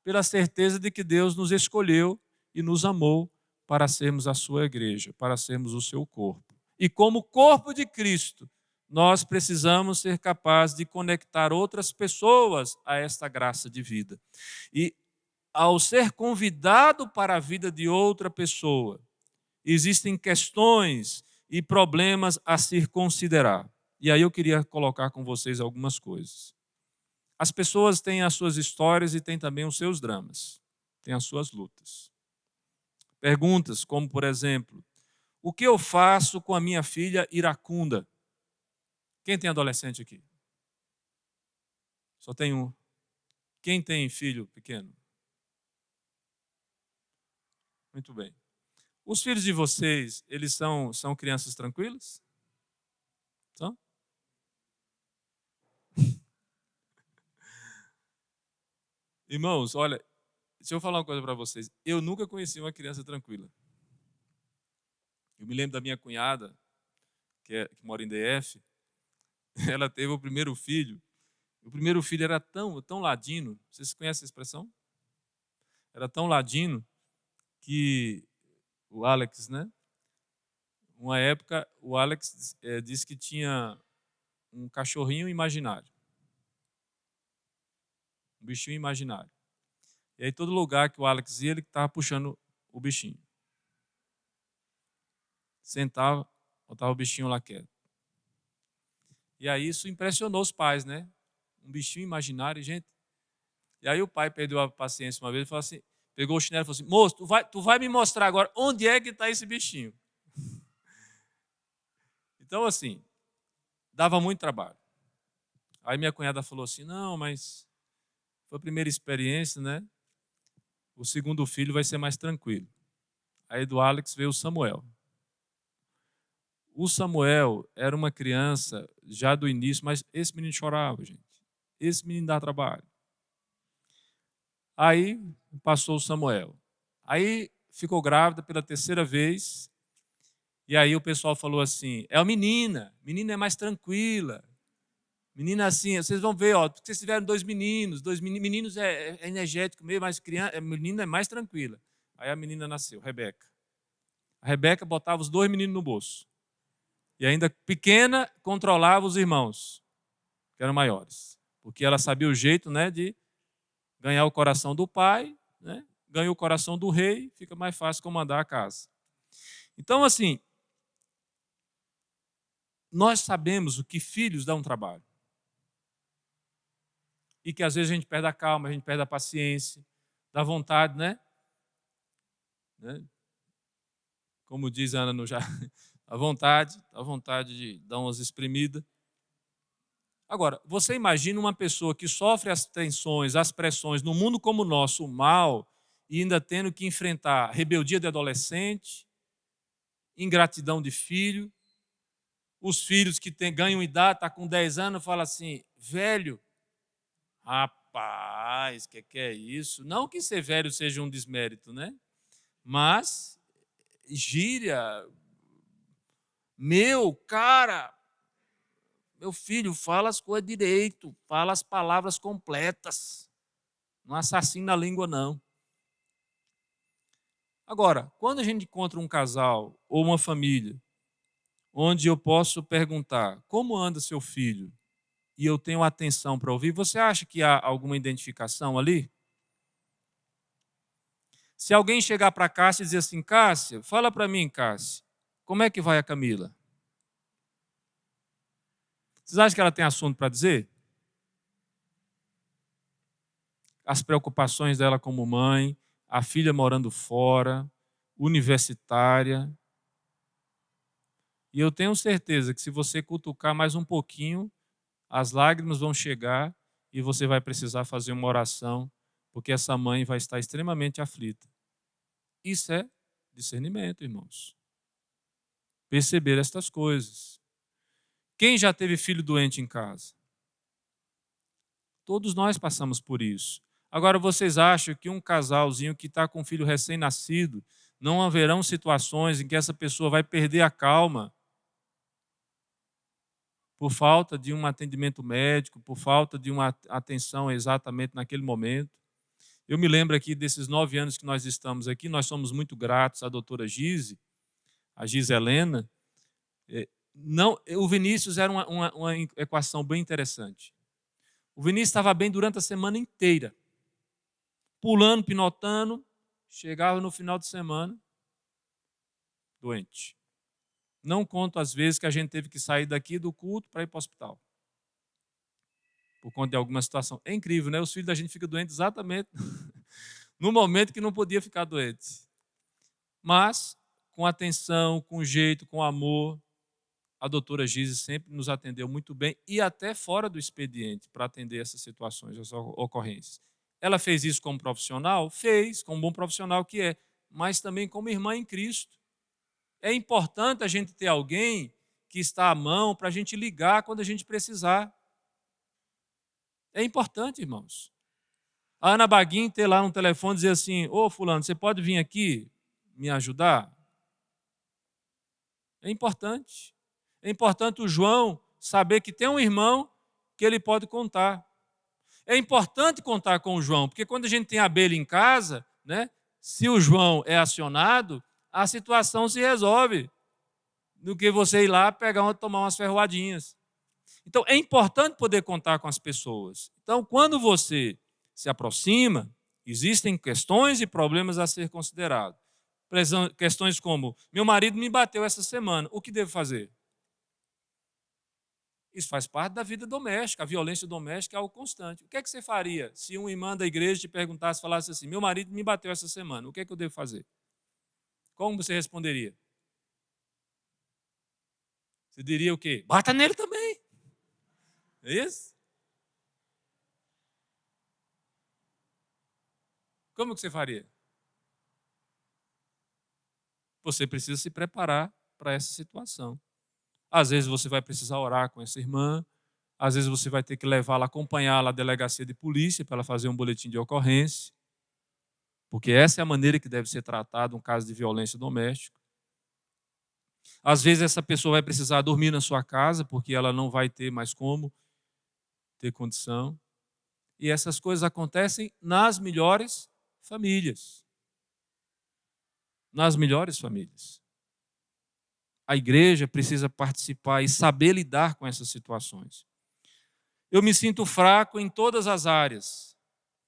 pela certeza de que Deus nos escolheu e nos amou para sermos a sua igreja, para sermos o seu corpo. E como corpo de Cristo, nós precisamos ser capazes de conectar outras pessoas a esta graça de vida. E ao ser convidado para a vida de outra pessoa, existem questões e problemas a se considerar. E aí eu queria colocar com vocês algumas coisas. As pessoas têm as suas histórias e têm também os seus dramas, têm as suas lutas. Perguntas como, por exemplo, o que eu faço com a minha filha iracunda? Quem tem adolescente aqui? Só tem um. Quem tem filho pequeno? Muito bem. Os filhos de vocês, eles são crianças tranquilas? São? Irmãos, olha, deixa eu falar uma coisa para vocês. Eu nunca conheci uma criança tranquila. Eu me lembro da minha cunhada, que mora em DF. Ela teve o primeiro filho. O primeiro filho era tão ladino. Vocês conhecem a expressão? Era tão ladino que o Alex, né? Uma época, o Alex disse que tinha um cachorrinho imaginário. Um bichinho imaginário. E aí todo lugar que o Alex ia, ele estava puxando o bichinho. Sentava, botava o bichinho lá quieto. E aí isso impressionou os pais, né? Um bichinho imaginário, gente. E aí o pai perdeu a paciência uma vez e falou assim, pegou o chinelo e falou assim, moço, tu vai me mostrar agora onde é que está esse bichinho. Então, assim, dava muito trabalho. Aí minha cunhada falou assim, não, mas foi a primeira experiência, né? O segundo filho vai ser mais tranquilo. Aí do Alex veio o Samuel. O Samuel era uma criança já do início, mas esse menino chorava, gente. Esse menino dá trabalho. Aí passou o Samuel. Aí ficou grávida pela terceira vez. E aí o pessoal falou assim, é a menina é mais tranquila. Menina assim, vocês vão ver, ó, porque vocês tiveram dois meninos é energético meio, mas criança, menina é mais tranquila. Aí a menina nasceu, Rebeca. A Rebeca botava os dois meninos no bolso. E ainda pequena, controlava os irmãos, que eram maiores. Porque ela sabia o jeito, né, de ganhar o coração do pai, né? Ganha o coração do rei, fica mais fácil comandar a casa. Então, assim, nós sabemos o que filhos dão trabalho. E que às vezes a gente perde a calma, a gente perde a paciência, dá vontade, né? Como diz a Ana no já, a vontade de dar umas espremidas. Agora, você imagina uma pessoa que sofre as tensões, as pressões no mundo como o nosso, o mal, e ainda tendo que enfrentar rebeldia de adolescente, ingratidão de filho, os filhos que ganham idade, está com 10 anos, fala assim, velho, rapaz, que é isso? Não que ser velho seja um desmérito, né? Mas, gíria, meu, cara, meu filho, fala as coisas direito, fala as palavras completas. Não assassina a língua, não. Agora, quando a gente encontra um casal ou uma família onde eu posso perguntar como anda seu filho e eu tenho atenção para ouvir, você acha que há alguma identificação ali? Se alguém chegar para Cássia e dizer assim, Cássia, fala para mim, Cássia, como é que vai a Camila? Vocês acham que ela tem assunto para dizer? As preocupações dela como mãe, a filha morando fora, universitária. E eu tenho certeza que se você cutucar mais um pouquinho, as lágrimas vão chegar e você vai precisar fazer uma oração, porque essa mãe vai estar extremamente aflita. Isso é discernimento, irmãos. Perceber estas coisas. Quem já teve filho doente em casa? Todos nós passamos por isso. Agora, vocês acham que um casalzinho que está com um filho recém-nascido, não haverão situações em que essa pessoa vai perder a calma por falta de um atendimento médico, por falta de uma atenção exatamente naquele momento? Eu me lembro aqui desses 9 anos que nós estamos aqui, nós somos muito gratos à doutora Gise, a Gise Helena. Não, o Vinícius era uma equação bem interessante. O Vinícius estava bem durante a semana inteira, pulando, pinotando, chegava no final de semana, doente. Não conto as vezes que a gente teve que sair daqui do culto para ir para o hospital, por conta de alguma situação. É incrível, né? Os filhos da gente ficam doentes exatamente no momento que não podia ficar doente. Mas, com atenção, com jeito, com amor, a doutora Gise sempre nos atendeu muito bem e até fora do expediente para atender essas situações, essas ocorrências. Ela fez isso como profissional? Fez, como bom profissional que é, mas também como irmã em Cristo. É importante a gente ter alguém que está à mão para a gente ligar quando a gente precisar. É importante, irmãos. A Ana Baguin ter lá no telefone e dizer assim, ô fulano, você pode vir aqui me ajudar? É importante. É importante o João saber que tem um irmão que ele pode contar. É importante contar com o João, porque quando a gente tem abelha em casa, né, se o João é acionado, a situação se resolve do que você ir lá pegar tomar umas ferroadinhas. Então, é importante poder contar com as pessoas. Então, quando você se aproxima, existem questões e problemas a ser considerados. Questões como, meu marido me bateu essa semana, o que devo fazer? Isso faz parte da vida doméstica, a violência doméstica é algo constante. O que é que você faria se um irmão da igreja te perguntasse, falasse assim, meu marido me bateu essa semana, o que é que eu devo fazer? Como você responderia? Você diria o quê? Bata nele também. É isso? Como que você faria? Você precisa se preparar para essa situação. Às vezes você vai precisar orar com essa irmã, às vezes você vai ter que levá-la, acompanhá-la à delegacia de polícia para ela fazer um boletim de ocorrência, porque essa é a maneira que deve ser tratado um caso de violência doméstica. Às vezes essa pessoa vai precisar dormir na sua casa, porque ela não vai ter mais como ter condição. E essas coisas acontecem nas melhores famílias. Nas melhores famílias. A igreja precisa participar e saber lidar com essas situações. Eu me sinto fraco em todas as áreas.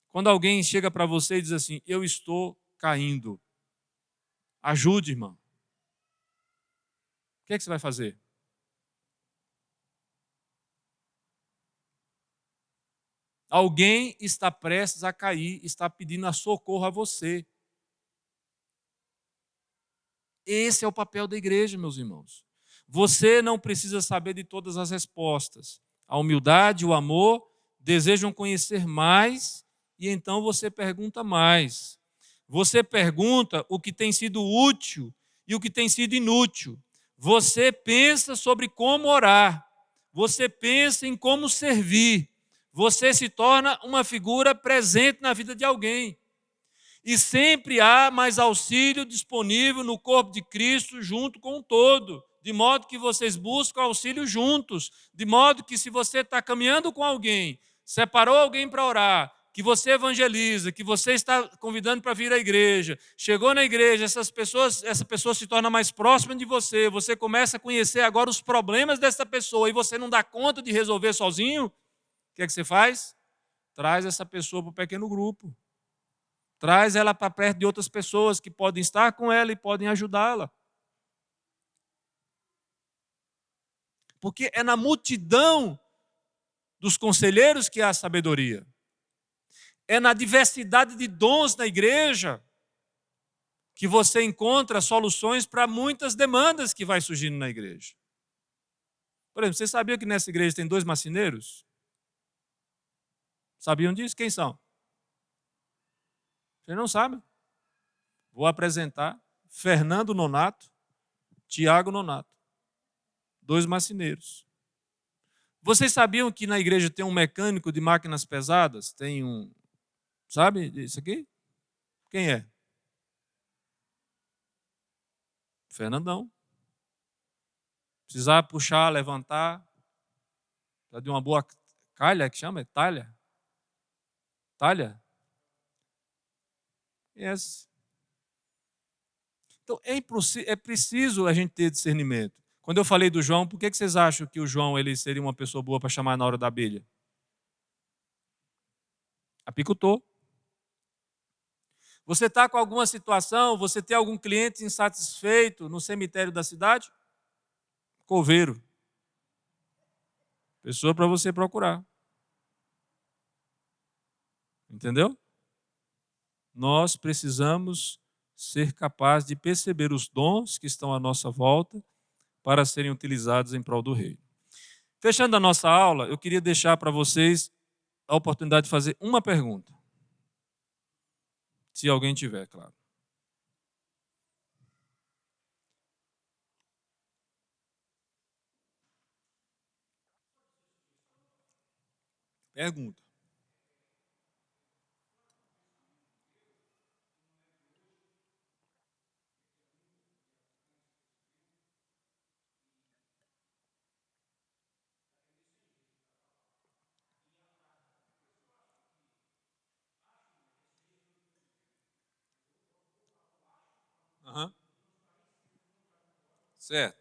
Quando alguém chega para você e diz assim, eu estou caindo. Ajude, irmão. O que é que você vai fazer? Alguém está prestes a cair, está pedindo socorro a você. Esse é o papel da igreja, meus irmãos. Você não precisa saber de todas as respostas. A humildade, o amor, desejam conhecer mais e então você pergunta mais. Você pergunta o que tem sido útil e o que tem sido inútil. Você pensa sobre como orar. Você pensa em como servir. Você se torna uma figura presente na vida de alguém. E sempre há mais auxílio disponível no corpo de Cristo junto com o todo. De modo que vocês buscam auxílio juntos. De modo que se você está caminhando com alguém, separou alguém para orar, que você evangeliza, que você está convidando para vir à igreja, chegou na igreja, essa pessoa se torna mais próxima de você, você começa a conhecer agora os problemas dessa pessoa e você não dá conta de resolver sozinho, o que é que você faz? Traz essa pessoa para o pequeno grupo. Traz ela para perto de outras pessoas que podem estar com ela e podem ajudá-la. Porque é na multidão dos conselheiros que há sabedoria. É na diversidade de dons na igreja que você encontra soluções para muitas demandas que vai surgindo na igreja. Por exemplo, você sabia que nessa igreja tem 2 marceneiros? Sabiam disso? Quem são? Você não sabe? Vou apresentar Fernando Nonato, Tiago Nonato. 2 marceneiros. Vocês sabiam que na igreja tem um mecânico de máquinas pesadas? Tem um... Sabe isso aqui? Quem é? Fernandão. Precisar puxar, levantar. Precisa de uma boa calha, que chama? Talha? Talha? Yes. Então, é preciso a gente ter discernimento. Quando eu falei do João, por que vocês acham que o João ele seria uma pessoa boa para chamar na hora da abelha? Apicultor. Você está com alguma situação, você tem algum cliente insatisfeito no cemitério da cidade? Coveiro. Pessoa para você procurar. Entendeu? Nós precisamos ser capazes de perceber os dons que estão à nossa volta para serem utilizados em prol do reino. Fechando a nossa aula, eu queria deixar para vocês a oportunidade de fazer uma pergunta. Se alguém tiver, claro. Pergunta. Uhum. Certo.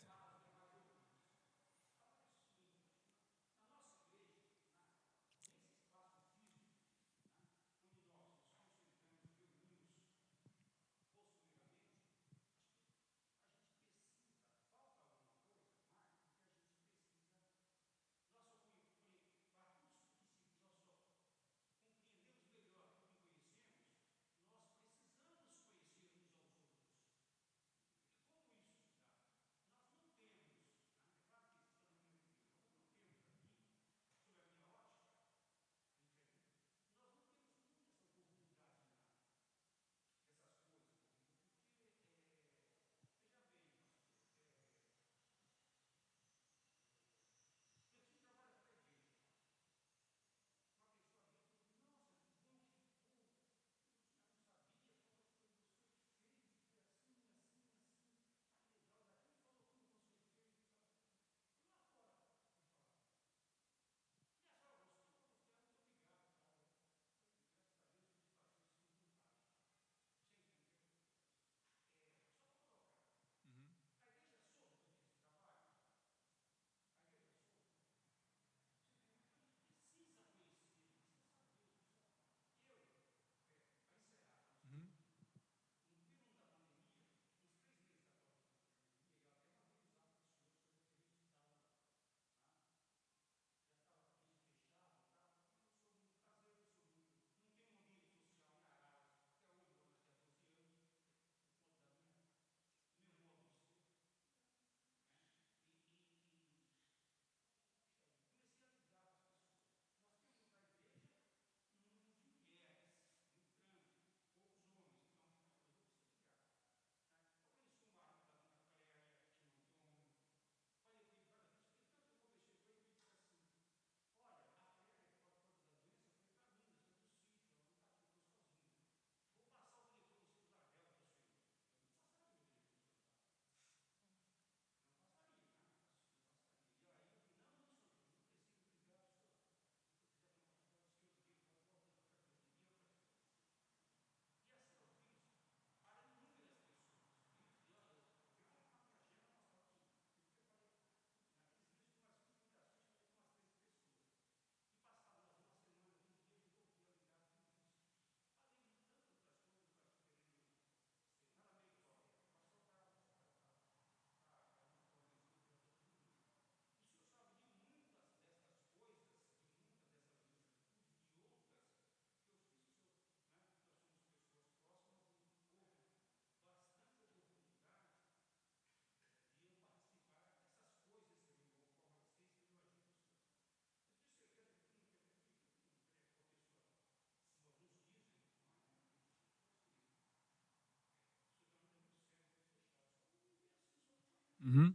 Uhum.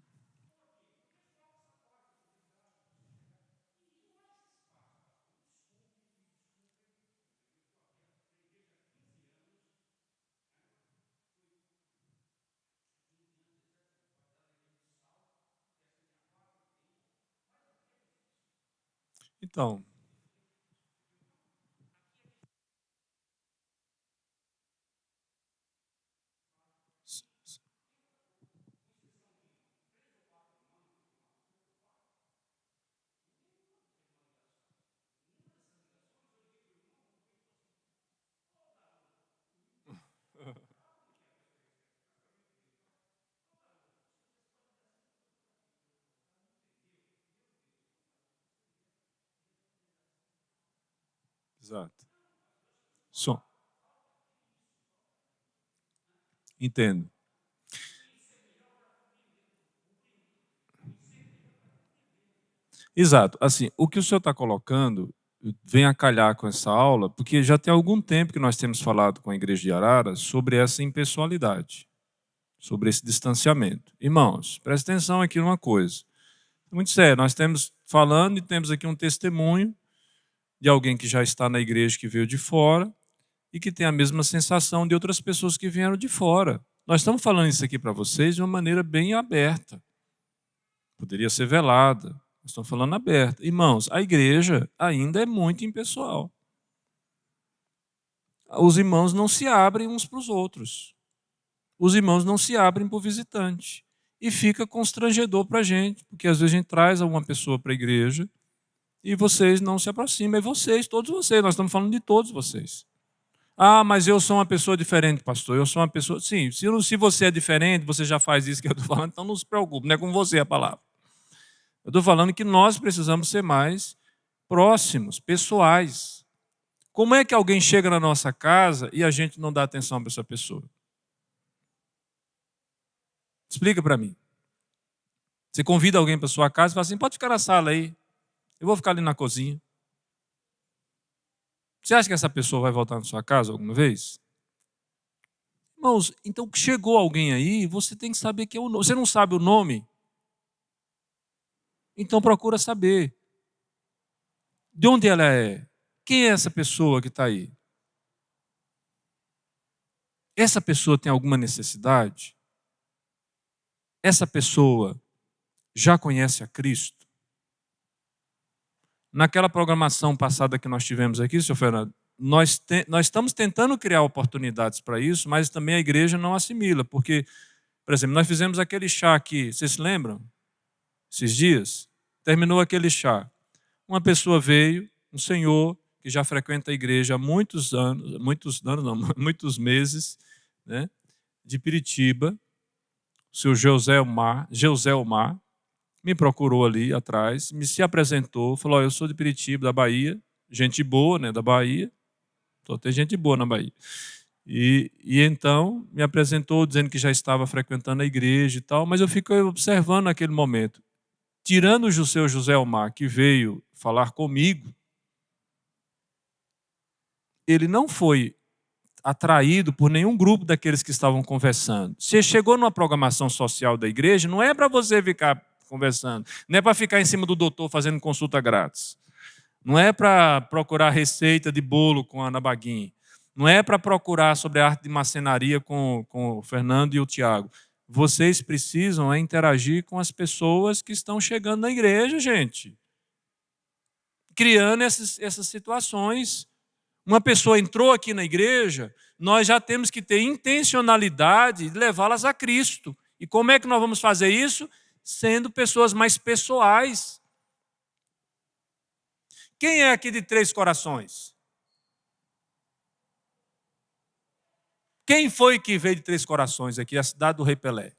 Então, exato. Som. Entendo. Exato. Assim, o que o senhor está colocando vem a calhar com essa aula, porque já tem algum tempo que nós temos falado com a Igreja de Arara sobre essa impessoalidade, sobre esse distanciamento. Irmãos, presta atenção aqui numa coisa. Muito sério, nós temos falando e temos aqui um testemunho de alguém que já está na igreja, que veio de fora, e que tem a mesma sensação de outras pessoas que vieram de fora. Nós estamos falando isso aqui para vocês de uma maneira bem aberta. Poderia ser velada. Nós estamos falando aberta. Irmãos, a igreja ainda é muito impessoal. Os irmãos não se abrem uns para os outros. Os irmãos não se abrem para o visitante. E fica constrangedor para a gente, porque às vezes a gente traz alguma pessoa para a igreja e vocês não se aproximam. É vocês, todos vocês. Nós estamos falando de todos vocês. Ah, mas eu sou uma pessoa diferente, pastor. Eu sou uma pessoa... Sim, se você é diferente, você já faz isso que eu estou falando, então não se preocupe, não é com você a palavra. Eu estou falando que nós precisamos ser mais próximos, pessoais. Como é que alguém chega na nossa casa e a gente não dá atenção para essa pessoa? Explica para mim. Você convida alguém para sua casa e fala assim, pode ficar na sala aí, eu vou ficar ali na cozinha. Você acha que essa pessoa vai voltar na sua casa alguma vez? Irmãos, então chegou alguém aí, você tem que saber que é o nome. Você não sabe o nome? Então procura saber. De onde ela é? Quem é essa pessoa que está aí? Essa pessoa tem alguma necessidade? Essa pessoa já conhece a Cristo? Naquela programação passada que nós tivemos aqui, senhor Fernando, nós estamos tentando criar oportunidades para isso, mas também a igreja não assimila, porque, por exemplo, nós fizemos aquele chá aqui, vocês se lembram? Esses dias? Terminou aquele chá. Uma pessoa veio, um senhor que já frequenta a igreja há muitos muitos meses, né, de Piritiba, o seu Geuselmar, me procurou ali atrás, me se apresentou, falou, eu sou de Piritiba, da Bahia, gente boa, né, da Bahia, só tem gente boa na Bahia. E então me apresentou dizendo que já estava frequentando a igreja e tal, mas eu fico observando naquele momento. Tirando o seu Joselmar, que veio falar comigo, ele não foi atraído por nenhum grupo daqueles que estavam conversando. Você chegou numa programação social da igreja, não é para você ficar conversando, não é para ficar em cima do doutor fazendo consulta grátis, não é para procurar receita de bolo com a Ana Baguin, não é para procurar sobre a arte de marcenaria com o Fernando e o Tiago. Vocês precisam interagir com as pessoas que estão chegando na igreja, gente. Criando essas situações. Uma pessoa entrou aqui na igreja, nós já temos que ter intencionalidade de levá-las a Cristo. E como é que nós vamos fazer isso? Sendo pessoas mais pessoais. Quem é aqui de Três Corações? Quem foi que veio de Três Corações aqui, a cidade do Rei Pelé?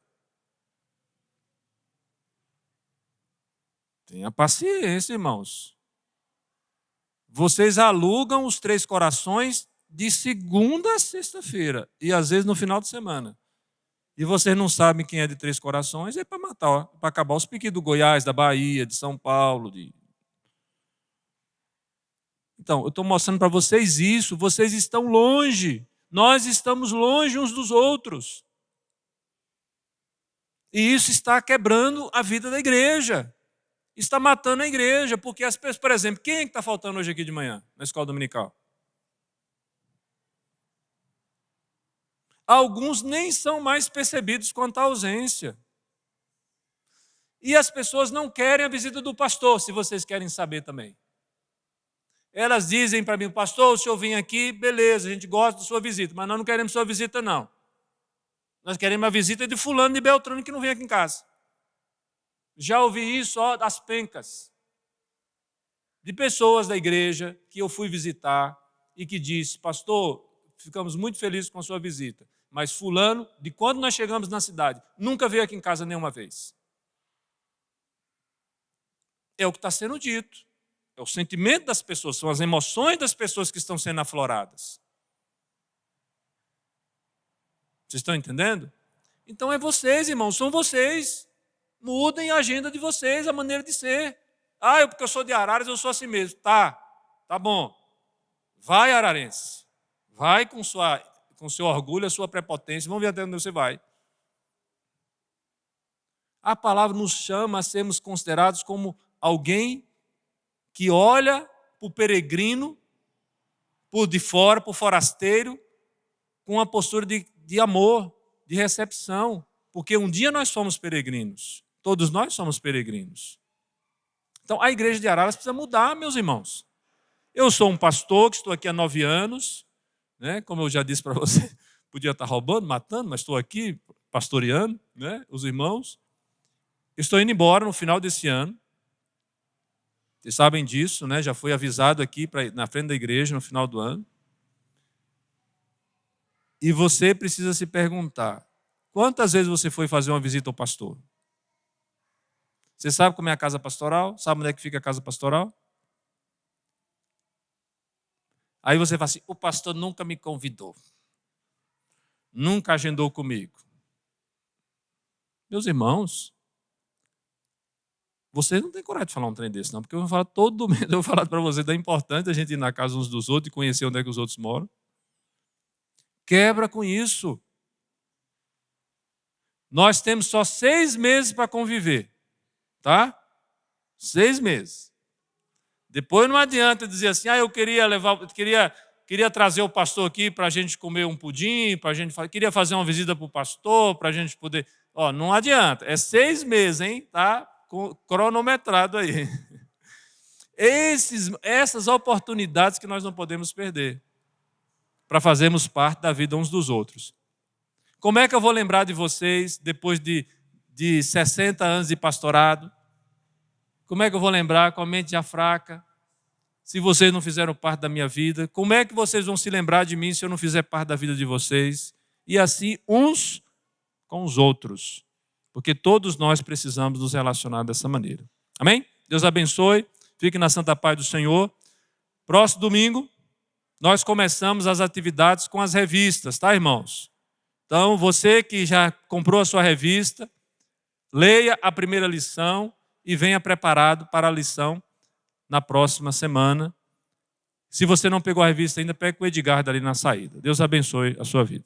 Tenha paciência, irmãos. Vocês alugam os Três Corações de segunda a sexta-feira e às vezes no final de semana. E vocês não sabem quem é de Três Corações, é para matar, para acabar os piques do Goiás, da Bahia, de São Paulo. Então, eu estou mostrando para vocês isso, vocês estão longe. Nós estamos longe uns dos outros. E isso está quebrando a vida da igreja. Está matando a igreja, porque as pessoas, por exemplo, quem é que está faltando hoje aqui de manhã, na escola dominical? Alguns nem são mais percebidos quanto à ausência. E as pessoas não querem a visita do pastor, se vocês querem saber também. Elas dizem para mim, pastor, o senhor vem aqui, beleza, a gente gosta da sua visita, mas nós não queremos sua visita, não. Nós queremos a visita de fulano de Beltrano que não vem aqui em casa. Já ouvi isso, ó, das pencas. De pessoas da igreja que eu fui visitar e que disse, pastor, ficamos muito felizes com a sua visita, mas fulano, de quando nós chegamos na cidade, nunca veio aqui em casa nenhuma vez. É o que está sendo dito. É o sentimento das pessoas, são as emoções das pessoas que estão sendo afloradas. Vocês estão entendendo? Então é vocês, irmãos, são vocês. Mudem a agenda de vocês, a maneira de ser. Porque eu sou de Araras, eu sou assim mesmo. Tá bom. Vai, ararense. Vai com seu orgulho, a sua prepotência. Vamos ver até onde você vai. A palavra nos chama a sermos considerados como alguém que olha para o peregrino, por de fora, para o forasteiro, com uma postura de amor, de recepção. Porque um dia nós somos peregrinos. Todos nós somos peregrinos. Então, a igreja de Araras precisa mudar, meus irmãos. Eu sou um pastor que estou aqui há 9 anos, né? Como eu já disse para você, podia estar roubando, matando, mas estou aqui pastoreando, né? Os irmãos. Estou indo embora no final desse ano. Vocês sabem disso, né? Já foi avisado aqui na frente da igreja no final do ano. E você precisa se perguntar, quantas vezes você foi fazer uma visita ao pastor? Você sabe como é a casa pastoral? Sabe onde é que fica a casa pastoral? Aí você fala assim, o pastor nunca me convidou. Nunca agendou comigo. Meus irmãos, você não tem coragem de falar um trem desse, não, porque eu vou falar todo domingo, eu vou falar para você da importância da gente ir na casa uns dos outros e conhecer onde é que os outros moram. Quebra com isso. Nós temos só 6 meses para conviver. Tá? 6 meses. Depois não adianta dizer assim, eu queria trazer o pastor aqui para a gente comer um pudim, queria fazer uma visita para o pastor, para a gente poder... não adianta. É 6 meses, hein? Tá cronometrado aí. Essas oportunidades que nós não podemos perder para fazermos parte da vida uns dos outros. Como é que eu vou lembrar de vocês depois de 60 anos de pastorado? Como é que eu vou lembrar com a mente já fraca? Se vocês não fizeram parte da minha vida, como é que vocês vão se lembrar de mim se eu não fizer parte da vida de vocês? E assim, uns com os outros. Porque todos nós precisamos nos relacionar dessa maneira. Amém? Deus abençoe. Fique na santa paz do Senhor. Próximo domingo, nós começamos as atividades com as revistas, tá, irmãos? Então, você que já comprou a sua revista, leia a primeira lição e venha preparado para a lição na próxima semana. Se você não pegou a revista ainda, pegue com o Edgar dali na saída. Deus abençoe a sua vida.